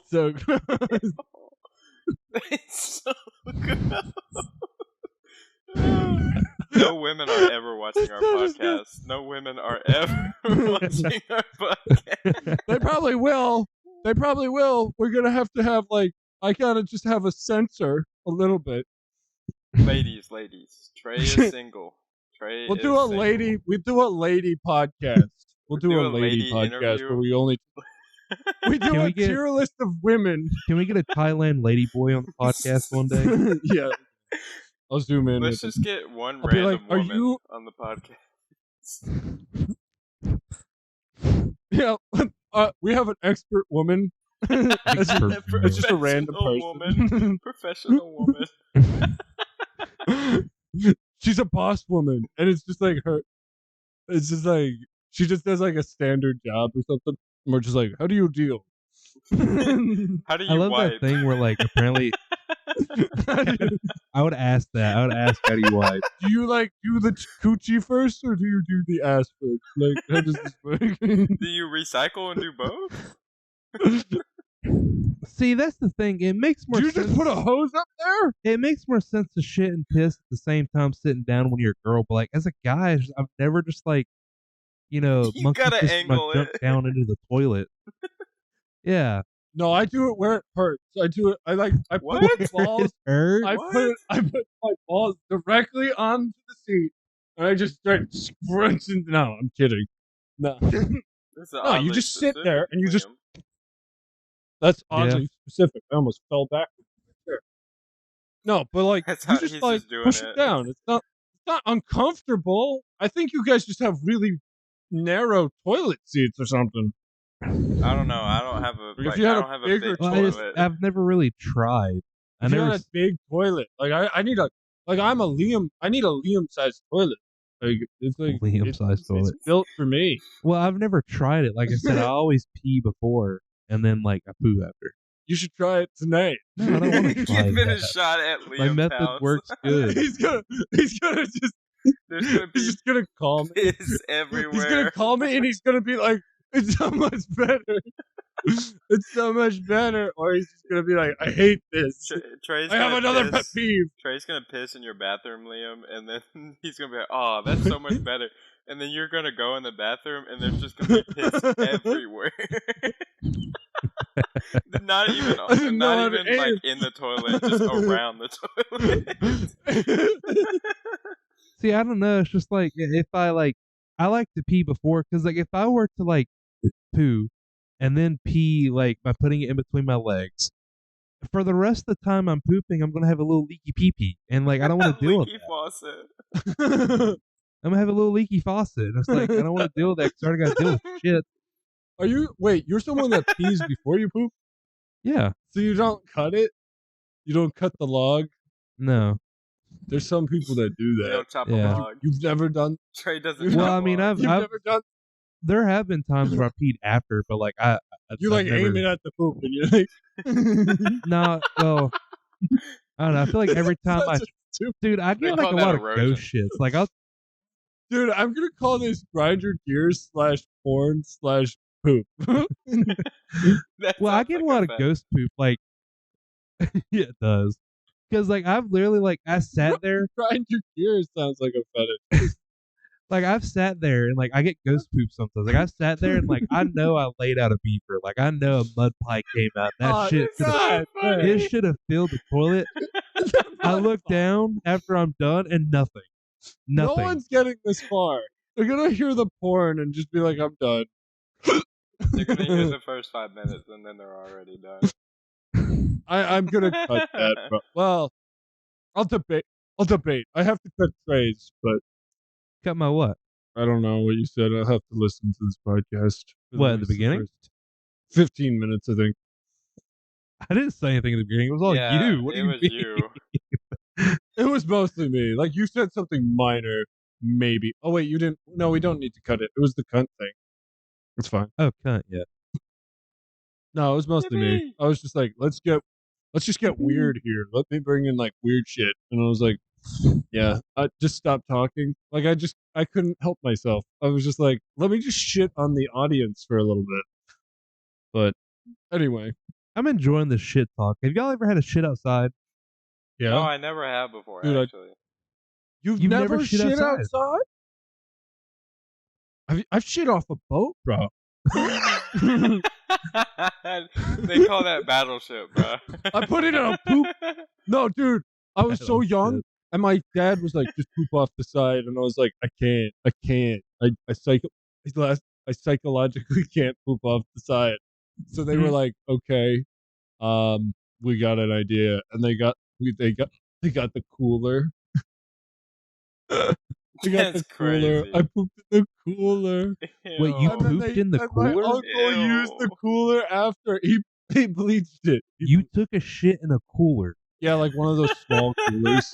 So It's so gross. No women are ever watching our podcast. No women are ever watching our podcast. they probably will. They probably will. We're gonna have like I gotta just have a censor a little bit. Ladies, Trey is single. Trey We'll is do a single. lady. We do a lady podcast. We'll do a lady podcast interview. where we only we do Can a we get- tier list of women. Can we get a Thailand lady boy on the podcast one day? Yeah, I'll zoom in. Let's with just get one I'll be random like, "Are woman you-" on the podcast. Yeah, we have an expert woman. It's just- Expert it's just a random Professional person. Professional woman. She's a boss woman, and it's just like her. It's just like she just does like a standard job or something. And we're just like, how do you deal? How do you I love wipe? that thing where like apparently I would ask that. I would ask how do you wipe? Do you like do the coochie first, or do you do the ass first? Like, how does this work? Do you recycle and do both? See, that's the thing. It makes more Do you sense. just put a hose up there? It makes more sense to shit and piss at the same time sitting down when you're a girl. But like as a guy, I've never just like, You monkey gotta fisted my angle junk it. down into the toilet. Yeah. No, I do it where it hurts. I do it. I put What? my balls. It hurt. I put my balls directly onto the seat, and I just start scrunching. No, I'm kidding. No, This is No, you oddly just sit specific, there and you just- Liam. that's Yeah. oddly specific. I almost fell back. No, but like That's you how just he's like just doing push it. it down. It's not uncomfortable. I think you guys just have really narrow toilet seats or something. I don't know. I don't have a. Like, if Like, you had I a don't have a bigger big Well, toilet. I've never really tried. I If you never. had a big toilet, like I need a like I'm a Liam. I need a Liam sized toilet. Like it's like Liam-sized toilet. It's built for me. Well, I've never tried it. Like I said, I always pee before and then like I poo after. You should try it tonight. No, I don't want to try Give it a that. shot at My Liam's method house. works good. he's gonna just There's gonna he's be just gonna call me. piss He's everywhere. gonna call me and he's gonna be like, It's so much better. It's so much better. Or he's just gonna be like, I hate this. Trey's I have gonna another pet piss. peeve. Trey's gonna piss in your bathroom, Liam, and then he's gonna be like, "Oh, that's so much better." And then you're gonna go in the bathroom, and there's just gonna be piss everywhere. not even, I didn't know how not to even like aim. in the toilet, just around the toilet. See, I don't know. It's just like if I like to pee before, because like if I were to like poo and then pee like by putting it in between my legs, for the rest of the time I'm pooping, I'm gonna have a little leaky pee pee, and like I don't want to deal with Leaky that. faucet. I'm gonna have a little leaky faucet. And it's like I don't want to deal with that because I already got to deal with shit. Are you? Wait, you're someone that pees before you poop? Yeah, So you don't cut it? You don't cut the log? no, There's some people that do You that. don't chop Yeah. a log. You've never done. Trey doesn't. Well, chop I mean, logs. You've I've never done. there have been times where I peed after, but like You I've like never, aiming at the poop, and you're like, No, well, I don't know. I feel like every time Such a stupid- dude, I They get like call a that lot of erosion. ghost shits. Like I'll Dude, I'm gonna call this grind your gears /porn/poop. That well, I sounds get like a lot of fetish. ghost poop. Like yeah, it does. Because like I've literally like I sat there, Grind your gears sounds like a fetish. like I've sat there and like I get ghost poop sometimes. Like I've sat there and like I know I laid out a beaver. Like I know a mud pie came out. That Oh, shit this should have God, man. it should have filled the toilet. I look down after I'm done and nothing. No Nothing. one's getting this far. They're gonna hear the porn and just be like, I'm done. They're gonna hear the first 5 minutes and then they're already done. I'm gonna cut that, bro. Well, I'll debate. I have to cut Trey's, but Cut my what? I don't know what you said. I'll have to listen to this podcast. for What, at the least beginning? first 15 minutes, I think. I didn't say anything in the beginning. It was all yeah, you. What do it you was mean? you. It was mostly me. Like, you said something minor, maybe. Oh, wait, you didn't. No, we don't need to cut it. It was the cunt thing. It's fine. Oh, cunt, yeah. No, it was mostly me. Yippee. I was just like, let's just get weird here. Let me bring in like weird shit. And I was like, yeah, I just stopped talking. Like I couldn't help myself. I was just like, let me just shit on the audience for a little bit. But anyway, I'm enjoying this shit talk. Have y'all ever had a shit outside? yeah. No, I never have before, Dude, actually. You've You've never, never shit shit outside? I've shit off a boat, bro. They call that battleship, bro. I put it in a poop. No, dude, I was so Oh, young, shit. and my dad was like, "Just poop off the side," and I was like, "I can't. I psychologically can't poop off the side." So they were Mhm. like, "Okay, we got an idea," and they got the cooler. They got That's the cooler. crazy. I pooped in the cooler. Wait, you Ew. And then pooped in the and cooler? My uncle used the Ew. cooler after he bleached it. You took a shit in a cooler. Yeah, like one of those small coolers.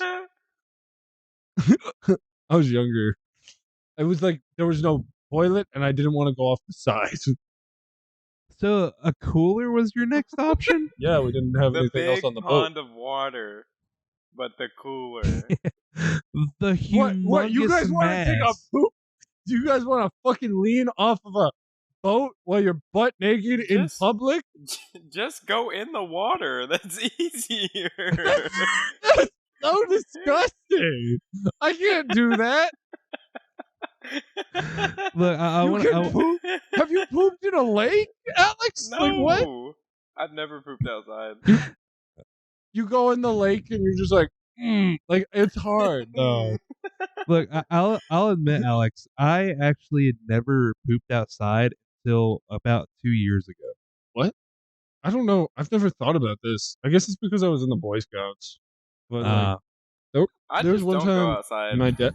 I was younger. It was like there was no toilet, and I didn't want to go off the side. So a cooler was your next option? Yeah, we didn't have The anything else big on the boat. pond of water, but the cooler. The humongous What? You guys want to take a mass. poop? Do you guys want to fucking lean off of a boat while you're butt naked in Just- public? Just go in the water. That's easier. That's so disgusting. I can't do that. Look, I You want can to. poop? Have you pooped in a lake, Alex? No, Like what? I've never pooped outside. You go in the lake and you're just like, like it's hard. No. Look, I'll admit, Alex, I actually had never pooped outside until about 2 years ago. I don't know. I've never thought about this. I guess it's because I was in the Boy Scouts. But like, I There's just one don't time go outside. my dad.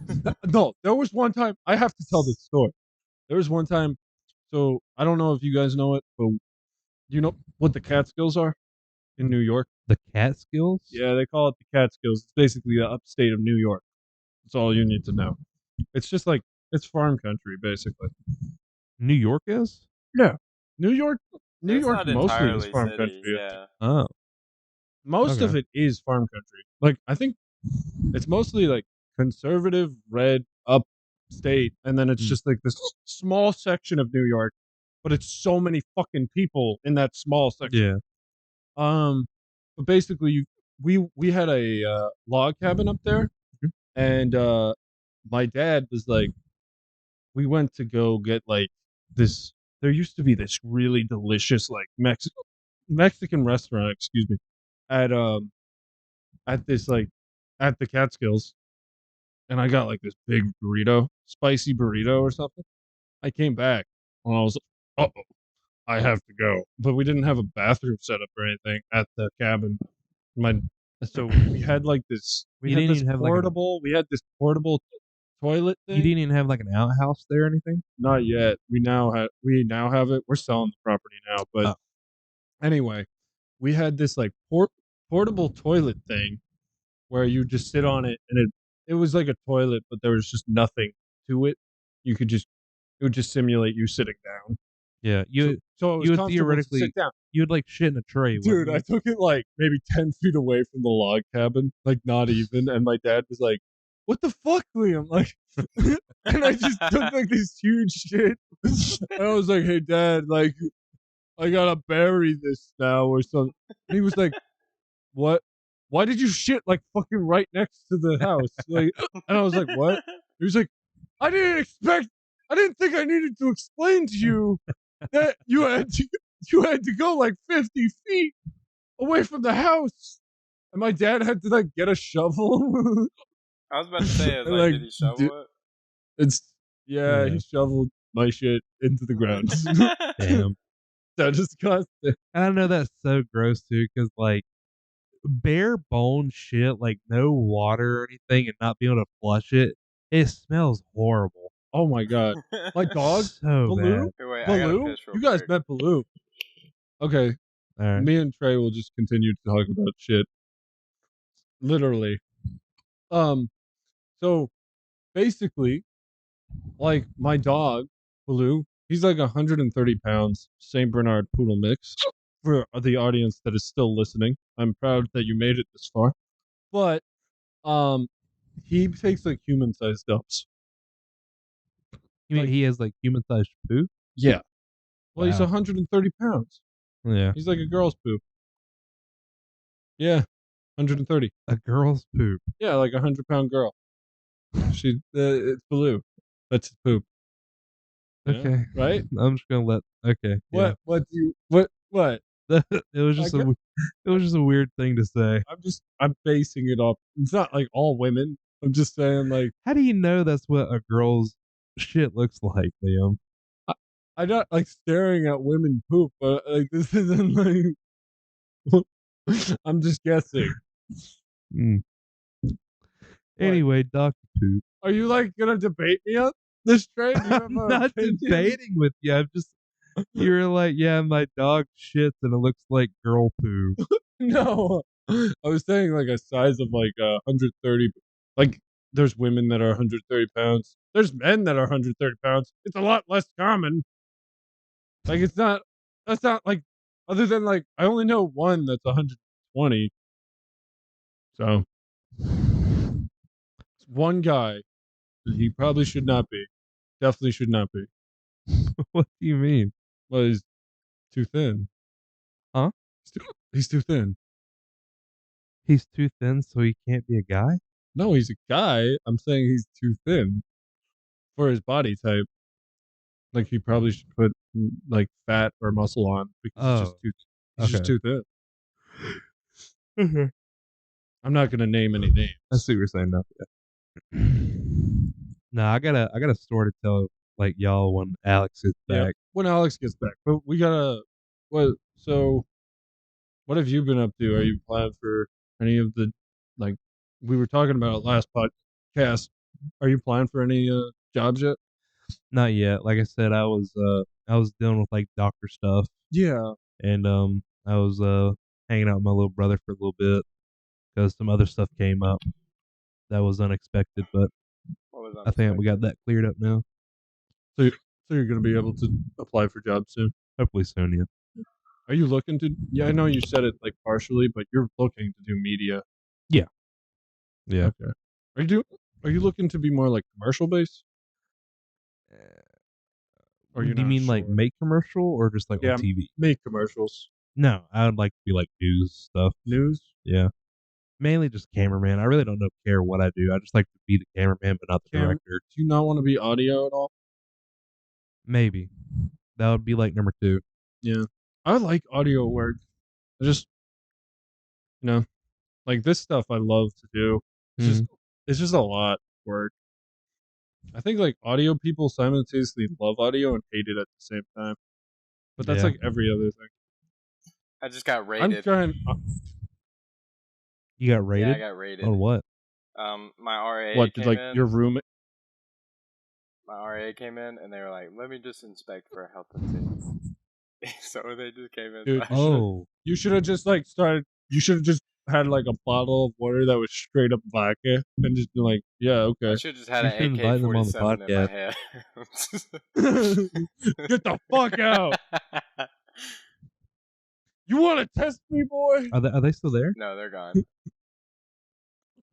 No, there was one time. I have to tell this story. There was one time. So I don't know if you guys know it, but you know what the Catskills are in New York? The Catskills? Yeah, they call it the Catskills. It's basically the upstate of New York. That's all you need to know. It's just like it's farm country, basically. New York is? New York It's York not mostly is entirely farm city, country. Yeah. Oh. Most of Okay. it is farm country. Like I think it's mostly like conservative, red, upstate, and then it's Mm. just like this small section of New York but it's so many fucking people in that small section. Yeah. But basically, we had a log cabin up there, and my dad was like, we went to go get like this. There used to be this really delicious like Mexican restaurant, excuse me, at this like at the Catskills, and I got like this big burrito, spicy burrito or something. I came back and I was, oh, I have to go, but we didn't have a bathroom set up or anything at the cabin. So we had like this. We You had didn't this even have, like, portable. We had this portable toilet thing. You didn't even have like an outhouse there or anything? Not yet. We now have it. We're selling the property now, but Oh. anyway, we had this like portable toilet thing where you just sit on it, and it was like a toilet, but there was just nothing to it. It would just simulate you sitting down. Yeah. So You it was you would comfortable to theoretically sit down. you'd like shit in a tray, Dude, wouldn't I you? took it like maybe 10 feet away from the log cabin, like not even. And my dad was like, "What the fuck, Liam?" Like, and I just took like this huge shit. And I was like, "Hey, Dad, like, I gotta bury this now or something." And he was like, "What? Why did you shit like fucking right next to the house?" Like, and I was like, "What?" He was like, I didn't think I needed to explain to you that you had to go like 50 feet away from the house. And my dad had to like get a shovel. I was about to say, And, did he shovel it? It's Yeah. he shoveled my shit into the ground. Damn. So disgusting. I know that's so gross too, because like bare bone shit, like no water or anything, and not being able to flush it, it smells horrible. Oh my god. My dog, So Baloo? bad. Wait, I gotta Baloo? piss real You guys quick. met Baloo. Okay. All right. Me and Trey will just continue to talk about shit. Literally. So basically, like my dog, Baloo, he's like 130 pounds, St. Bernard Poodle mix. For the audience that is still listening, I'm proud that you made it this far. But he takes like human-sized dumps. You mean Like- he has like human sized poop? Yeah. Well, he's Wow. 130 pounds. Yeah. He's like a girl's poop. Yeah, 130. A girl's poop. Yeah, like a 100-pound girl. It's Baloo. That's his poop. Yeah, Okay. right? I'm just gonna let. Okay. What? What do you? What? Yeah. it was just I it was just a weird thing to say. I'm basing it off. It's not like all women. I'm just saying, like, How do you know that's what a girl's shit looks like, Liam? I'm not like staring at women poop, but like this isn't like. I'm just guessing. Mm. Anyway, Doc poop. Are you like gonna debate me on this trade? I'm not debating with you. I'm just you're like, yeah, my dog shits and it looks like girl poo. No, I was saying like a size of like 130. Like there's women that are 130 pounds. There's men that are 130 pounds. It's a lot less common. Like it's not. That's not like. Other than like, I only know one that's 120. So it's one guy that he probably should not be. Definitely should not be. What do you mean? Well, he's too thin. Huh? He's too thin. He's too thin, so he can't be a guy? No, he's a guy. I'm saying he's too thin for his body type. Like he probably should put like fat or muscle on because he's just too thin. I'm not gonna name any names. I see what you're saying now. No, I got a story to tell like y'all when Alex is Yeah, back. when Alex gets back. But we gotta. What? So, what have you been up to? Are you planning for any of the like? We were talking about it last podcast. Are you planning for any jobs yet? Not yet. Like I said, I was dealing with like doctor stuff, Yeah. and I was hanging out with my little brother for a little bit because some other stuff came up that was unexpected, but What was I think we got that cleared up now. So you're gonna be able to apply for jobs soon. Hopefully soon, yeah. Are you looking to? Yeah, I know you said it like partially, but you're looking to do media. Yeah. Okay. Are you looking to be more like commercial based? Or you're Do you not mean like sure? make commercial or just like Yeah, on TV? make commercials. No, I would like to be like news stuff. News? Yeah. Mainly just cameraman. I really don't care what I do. I just like to be the cameraman, but not the director. Do you not want to be audio at all? Maybe. That would be like number 2. Yeah. I like audio work. I just, like this stuff I love to do. It's just a lot of work. I think like audio people simultaneously love audio and hate it at the same time. But that's Yeah. like every other thing. I just got I'm rated. trying. You got rated? Yeah, I got rated. On what? My RA What came did like in. your roommate? My RA came in and they were like, "Let me just inspect for health and safety." So they just came in. Dude, so I should've- Oh. You should have just like started. You should have just had like a bottle of water that was straight up vodka and just been like, yeah, okay. I should just had You an should invite them on the AK-47 in my podcast. head. Get the fuck out! You want to test me, boy? Are they still there? No, they're gone.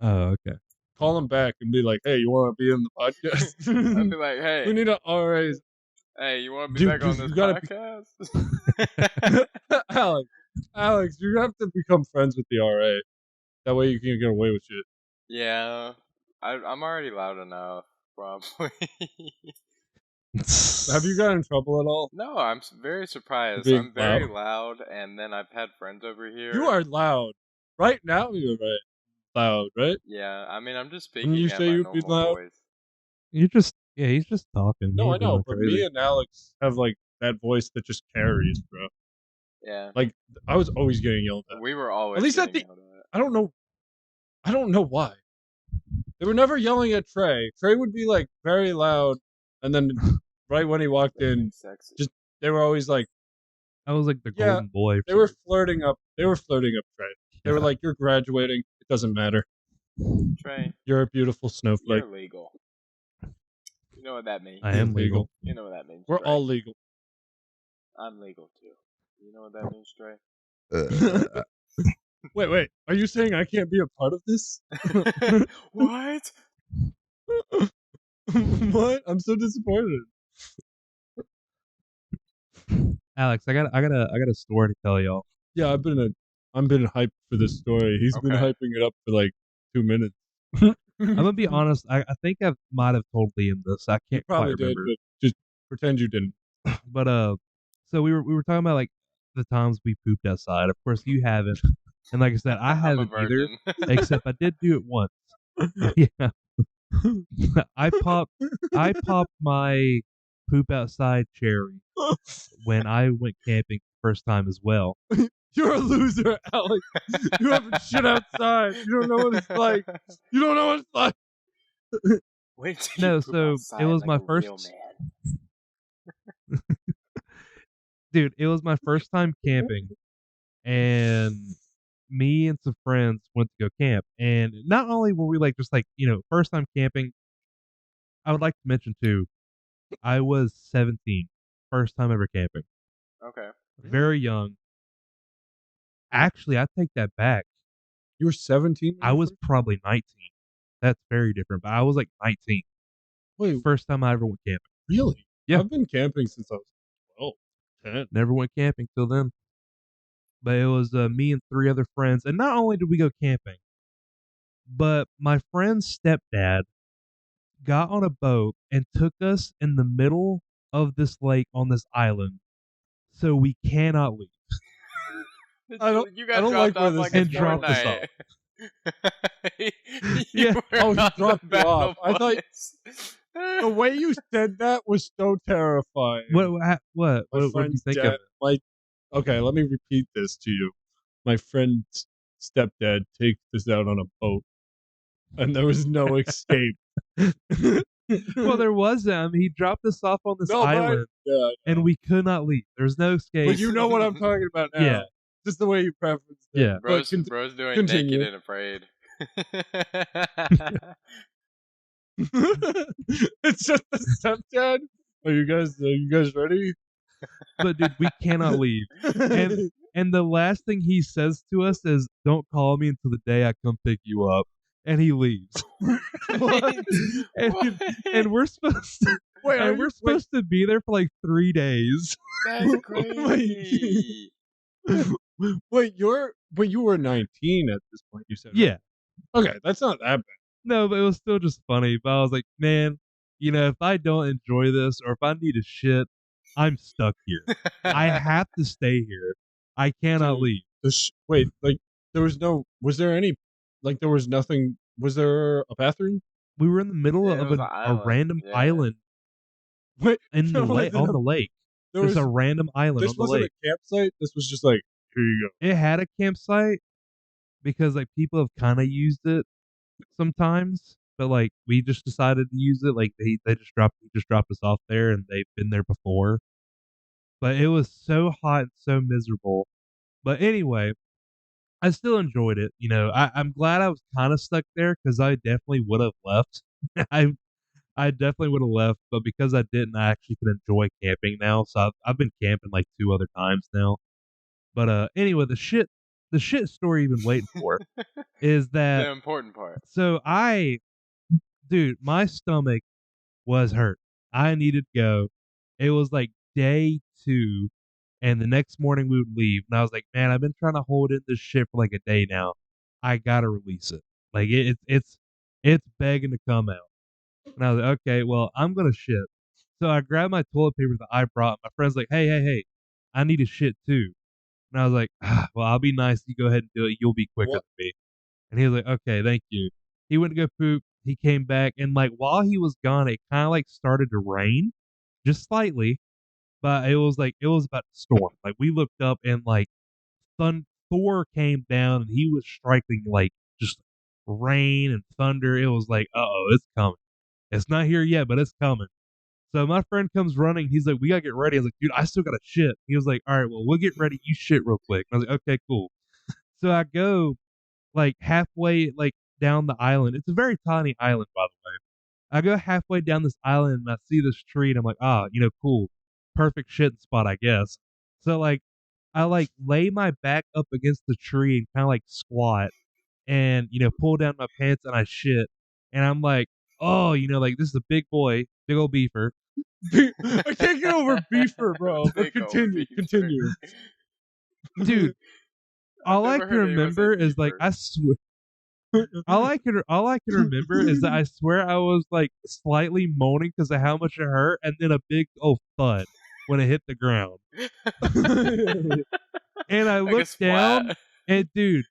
Oh, okay. Call them back and be like, hey, you want to be in the I'd podcast? be like, We "Hey, need an RA. hey, you want to be Dude, back on you this gotta be- podcast?" Alex, you have to become friends with the RA. That way you can get away with shit. Yeah, I'm already loud enough, probably. Have you gotten in trouble at all? No, I'm very surprised. Being I'm very loud, and then I've had friends over here. You are loud. Right now you're loud, right? Yeah, I mean, I'm just When speaking you at say my you'd be normal loud? voice. He's just talking. No, He I ain't know, doing but crazy. me and Alex have like that voice that just carries, bro. Yeah, Like I was always getting yelled at. we were always. At least at getting the- yelled at. I don't know why. They were never yelling at Trey. Trey would be like very loud, and then right when he walked in, Sexy. just- they were always like I was like the Yeah, golden boy. they were flirting up. They were flirting up Trey. They were like, "You're graduating. It doesn't matter. Trey, You're a beautiful snowflake." you're legal. You know what that means. I am legal. You know what that means. We're Trey. all legal. I'm legal too. You know what that means, Trey? Wait. Are you saying I can't be a part of this? What? What? I'm so disappointed. Alex, I got a story to tell y'all. Yeah, I've been hyped for this story. He's been Okay. hyping it up for like 2 minutes. I'm gonna be honest. I think I might have told Liam this. I You can't probably quite did, remember. but just pretend you didn't. But so we were talking about like the times we pooped outside. Of course, you haven't, and like I said, I I'm a haven't either. virgin. Except I did do it once. Yeah, I popped my poop outside cherry when I went camping the first time as well. You're a loser, Alex. You haven't shit outside. You don't know what it's like. You don't know what it's like. Wait till No, you poop so it outside was like my a real first- man. Dude, it was my first time camping, and me and some friends went to go camp. And not only were we like just like first time camping, I would like to mention too, I was 17, first time ever camping, Okay. very young. Actually, I take that back. You were 17? I was probably 19. That's very different, but I was like 19. Wait, First time I ever went camping. really? Yeah. I've been camping since I was 12, 10. Never went camping till then. But it was me and 3 other friends. And not only did we go camping, but my friend's stepdad got on a boat and took us in the middle of this lake on this island. So we cannot leave. I don't- You I got don't dropped like where off this like is a And dropped us Fortnite. Yeah. Oh, he dropped you off. I thought- The thought. way you said that was so terrifying. What My what do you friend's think dad, of it? okay, let me repeat this to you. My friend's stepdad takes us out on a boat, and there was no escape. Well, there was he dropped us off on this No, but I- island Yeah, and we could not leave. There's no escape. but you know what I'm talking about now. Yeah. Just the way you preferenced it. Yeah. But Bro's doing continue. naked and afraid. it's just the stepdad. Are you guys ready? But dude, we cannot leave. And the last thing he says to us is, "Don't call me until the day I come pick you up." and he leaves. What? And we're supposed to Wait, are and we're you, supposed to be there for like 3 days. That's crazy. wait, you were 19 at this point, you said, right? Yeah. Okay, that's not that bad. No, but it was still just funny. But I was like, man, if I don't enjoy this or if I need a shit, I'm stuck here. I have to stay here. I cannot Dude. leave. Wait, like was there any, like there was nothing, was there a bathroom? We were in the middle Yeah, it of was a an island, random yeah. island Wait, in the there lake wasn't on the lake. there There's was, a random island this on the wasn't lake. a campsite, this was just like, here you go. It had a campsite because like people have kind of used it sometimes, but like we just decided to use it. Like he just dropped us off there, and they've been there before. But it was so hot and so miserable. But anyway, I still enjoyed it. I'm glad I was kind of stuck there because I definitely would have left. I I definitely would have left, but because I didn't, I actually can enjoy camping now. So I've been camping like 2 other times now. But anyway, the shit story you've been waiting for is that The important part. so dude, my stomach was hurt. I needed to go. It was like day 2, and the next morning we would leave. And I was like, man, I've been trying to hold in this shit for like a day now. I gotta release it. Like it's begging to come out. And I was like, okay, well, I'm gonna shit. So I grabbed my toilet paper that I brought. My friend's like, hey, I need a shit too. And I was like, well, I'll be nice. You go ahead and do it. You'll be quicker What? than me. And he was like, okay, thank you. He went to go poop. He came back, and like while he was gone, it kind of like started to rain, just slightly. But it was about to storm. Like we looked up, and like Thor came down, and he was striking like just rain and thunder. It was like, it's coming. It's not here yet, but it's coming. So my friend comes running. He's like, we gotta get ready. I was like, dude, I still got to shit. He was like, all right, well, we'll get ready. You shit real quick. And I was like, okay, cool. So I go like halfway like down the island. It's a very tiny island, by the way. I go halfway down this island and I see this tree and I'm like, cool. Perfect shitting spot, I guess. So like I like lay my back up against the tree and kind of like squat and pull down my pants and I shit. And I'm like, oh, like this is a big boy, big old beefer. I can't get over beefer, bro. But Big old continue, beaver. continue. Dude, all I never can heard anyone say remember is like beaver. I swear. All I can remember is that I swear I was like slightly moaning because of how much it hurt, and then a big thud when it hit the ground. And I Like a looked down, splat. and dude,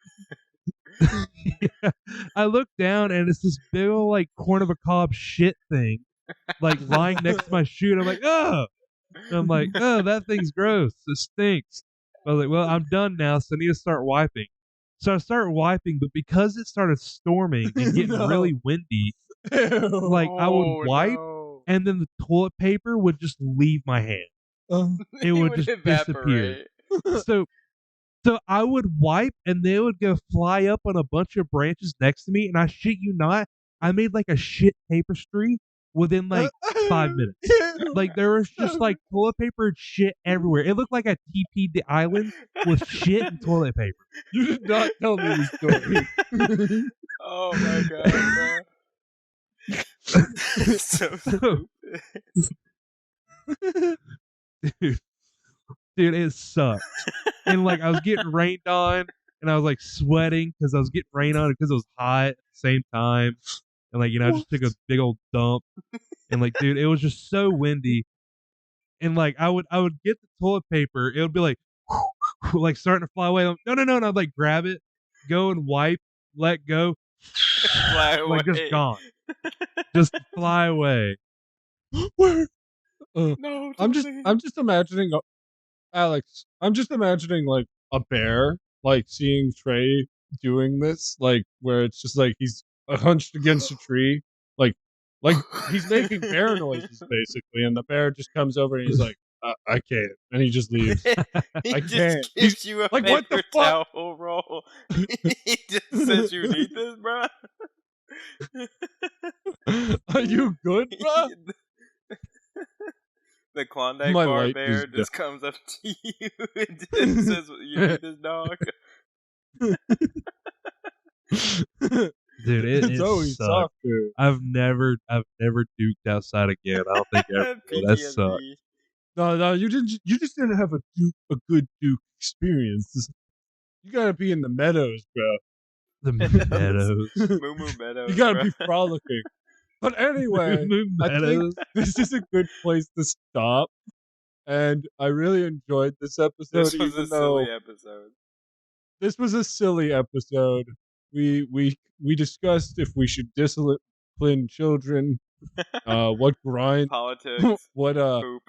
I looked down, and it's this big old like corn of a cob shit thing, like lying next to my shoe. And I'm like, oh, and I'm like, oh, that thing's gross. It stinks. I was like, well, I'm done now, so I need to start wiping. So I started wiping, but because it started storming and getting No. really windy, like I would wipe, No. and then the toilet paper would just leave my hand. It would just disappear. evaporate. So I would wipe, and they would go fly up on a bunch of branches next to me, and I shit you not, I made like a shit tapestry within like 5 minutes. Like there was just like toilet paper and shit everywhere. It looked like I TP'd the island with shit and toilet paper. You did not tell me the story. Oh my god, bro. So stupid. Dude, it sucked. And like I was getting rained on, and I was like sweating because I was getting rained on because it was hot at the same time. And like I just took a big old dump, and like dude, it was just so windy. And like I would get the toilet paper, it would be like like starting to fly away. I'm, no, and I'd like grab it, go and wipe, let go, Fly away. like just gone, just fly away. Where? No, I'm just imagining, Alex. I'm just imagining like a bear, like seeing Trey doing this, like where it's just like he's hunched against a tree, like he's making bear noises basically, and the bear just comes over and he's like, I can't, and he just leaves. He I just can't. gives you a like, what the paper fuck? towel roll. He just says, "You need this, bro." Are you good, bro? The Klondike My bar light bear is just comes up to you and just says, "You need this, dog." Dude, it's it always sucked. softer. I've never duked outside again. I don't think ever will. That sucked. PTSD. No, you didn't. You just didn't have a good Duke experience. You gotta be in the meadows, bro. The meadows. Moo Moo Meadows. You gotta bro. be frolicking. But anyway, I think Meadows. this is a good place to stop. And I really enjoyed this episode, This was even a though silly episode. this was a silly episode. We discussed if we should discipline children, what grind, Politics. what Poop.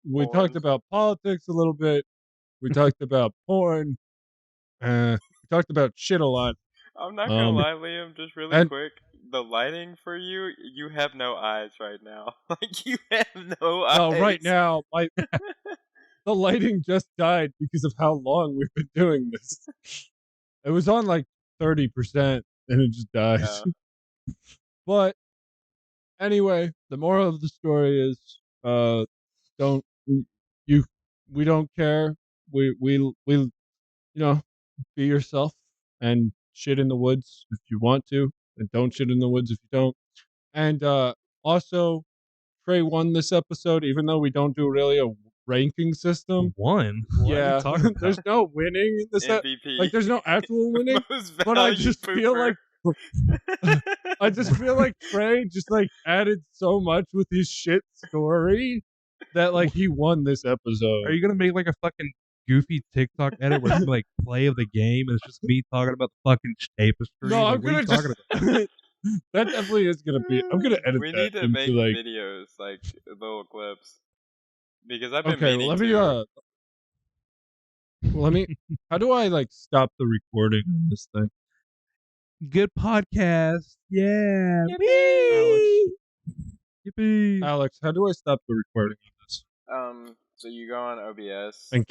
we porn. talked about politics a little bit. We talked about porn. We talked about shit a lot. I'm not gonna lie, Liam. Just really and- quick. The lighting for you, you have no eyes right now. Like you have no eyes. No, right now, the lighting just died because of how long we've been doing this. It was on like 30% and it just died. Yeah. But anyway, the moral of the story is don't we don't care. We you know, be yourself and shit in the woods if you want to, and don't shit in the woods if you don't. And also Trey won this episode, even though we don't do really a ranking system. One. What are you Yeah, talking about? there's no winning in this. MVP. Like, there's no actual winning. Most But I valued just feel pooper. I just feel like Trey just like added so much with his shit story that like he won this episode. Are you gonna make like a fucking goofy TikTok edit where it's like play of the game and it's just me talking about the fucking tapestry? No, Like, I'm what are gonna you talking about? that definitely is gonna be. I'm gonna edit We that need to into make like. videos, like little clips, because I've been Okay, meaning well, to. let me. How do I like stop the recording on this thing? Good podcast. Yeah. Yippee! Whee! Yippee. Alex, how do I stop the recording on this? So you go on OBS, And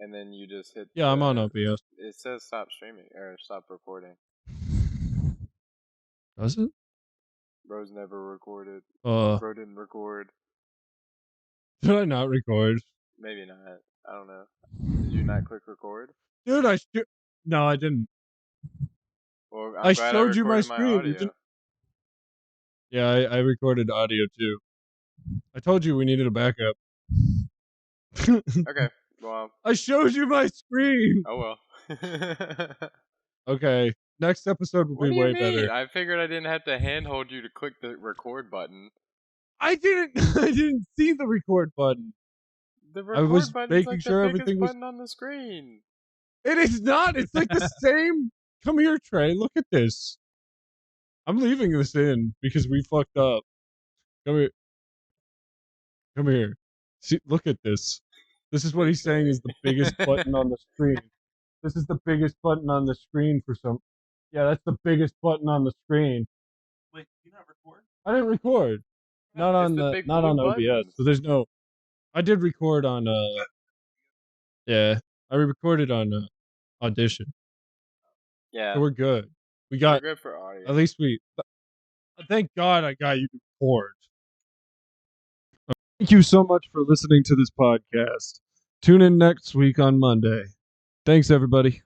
and then you just hit. yeah, I'm on the- OBS. It says stop streaming or stop recording. Does it? Bro's never recorded. Did Bro didn't record. I not record? Maybe not. I don't know. Did you not click record? Dude, no, I didn't. Well, I I'm glad showed you my recorded screen, you audio. didn't- Yeah, I recorded audio too. I told you we needed a backup. Okay. Well. I showed you my screen. Oh well. Okay, next episode will What be do you way mean? better. I figured I didn't have to handhold you to click the record button. I didn't. I didn't see the record button. The I record was button's making like sure the biggest everything was- button on the screen. It is not. It's like the same. Come here, Trey. Look at this. I'm leaving this in because we fucked up. Come here. Come here. See, look at this. This is what he's saying is the biggest button on the screen. This is the biggest button on the screen for some. Yeah, that's the biggest button on the screen. Wait, you not record? I didn't record. Not It's on the the big not blue on OBS. buttons. So there's no. I did record on Yeah, I recorded on Audition. Yeah. So we're good. We We're got good for audio. at least we. Thank God I got you to record. Thank you so much for listening to this podcast. Tune in next week on Monday. Thanks, everybody.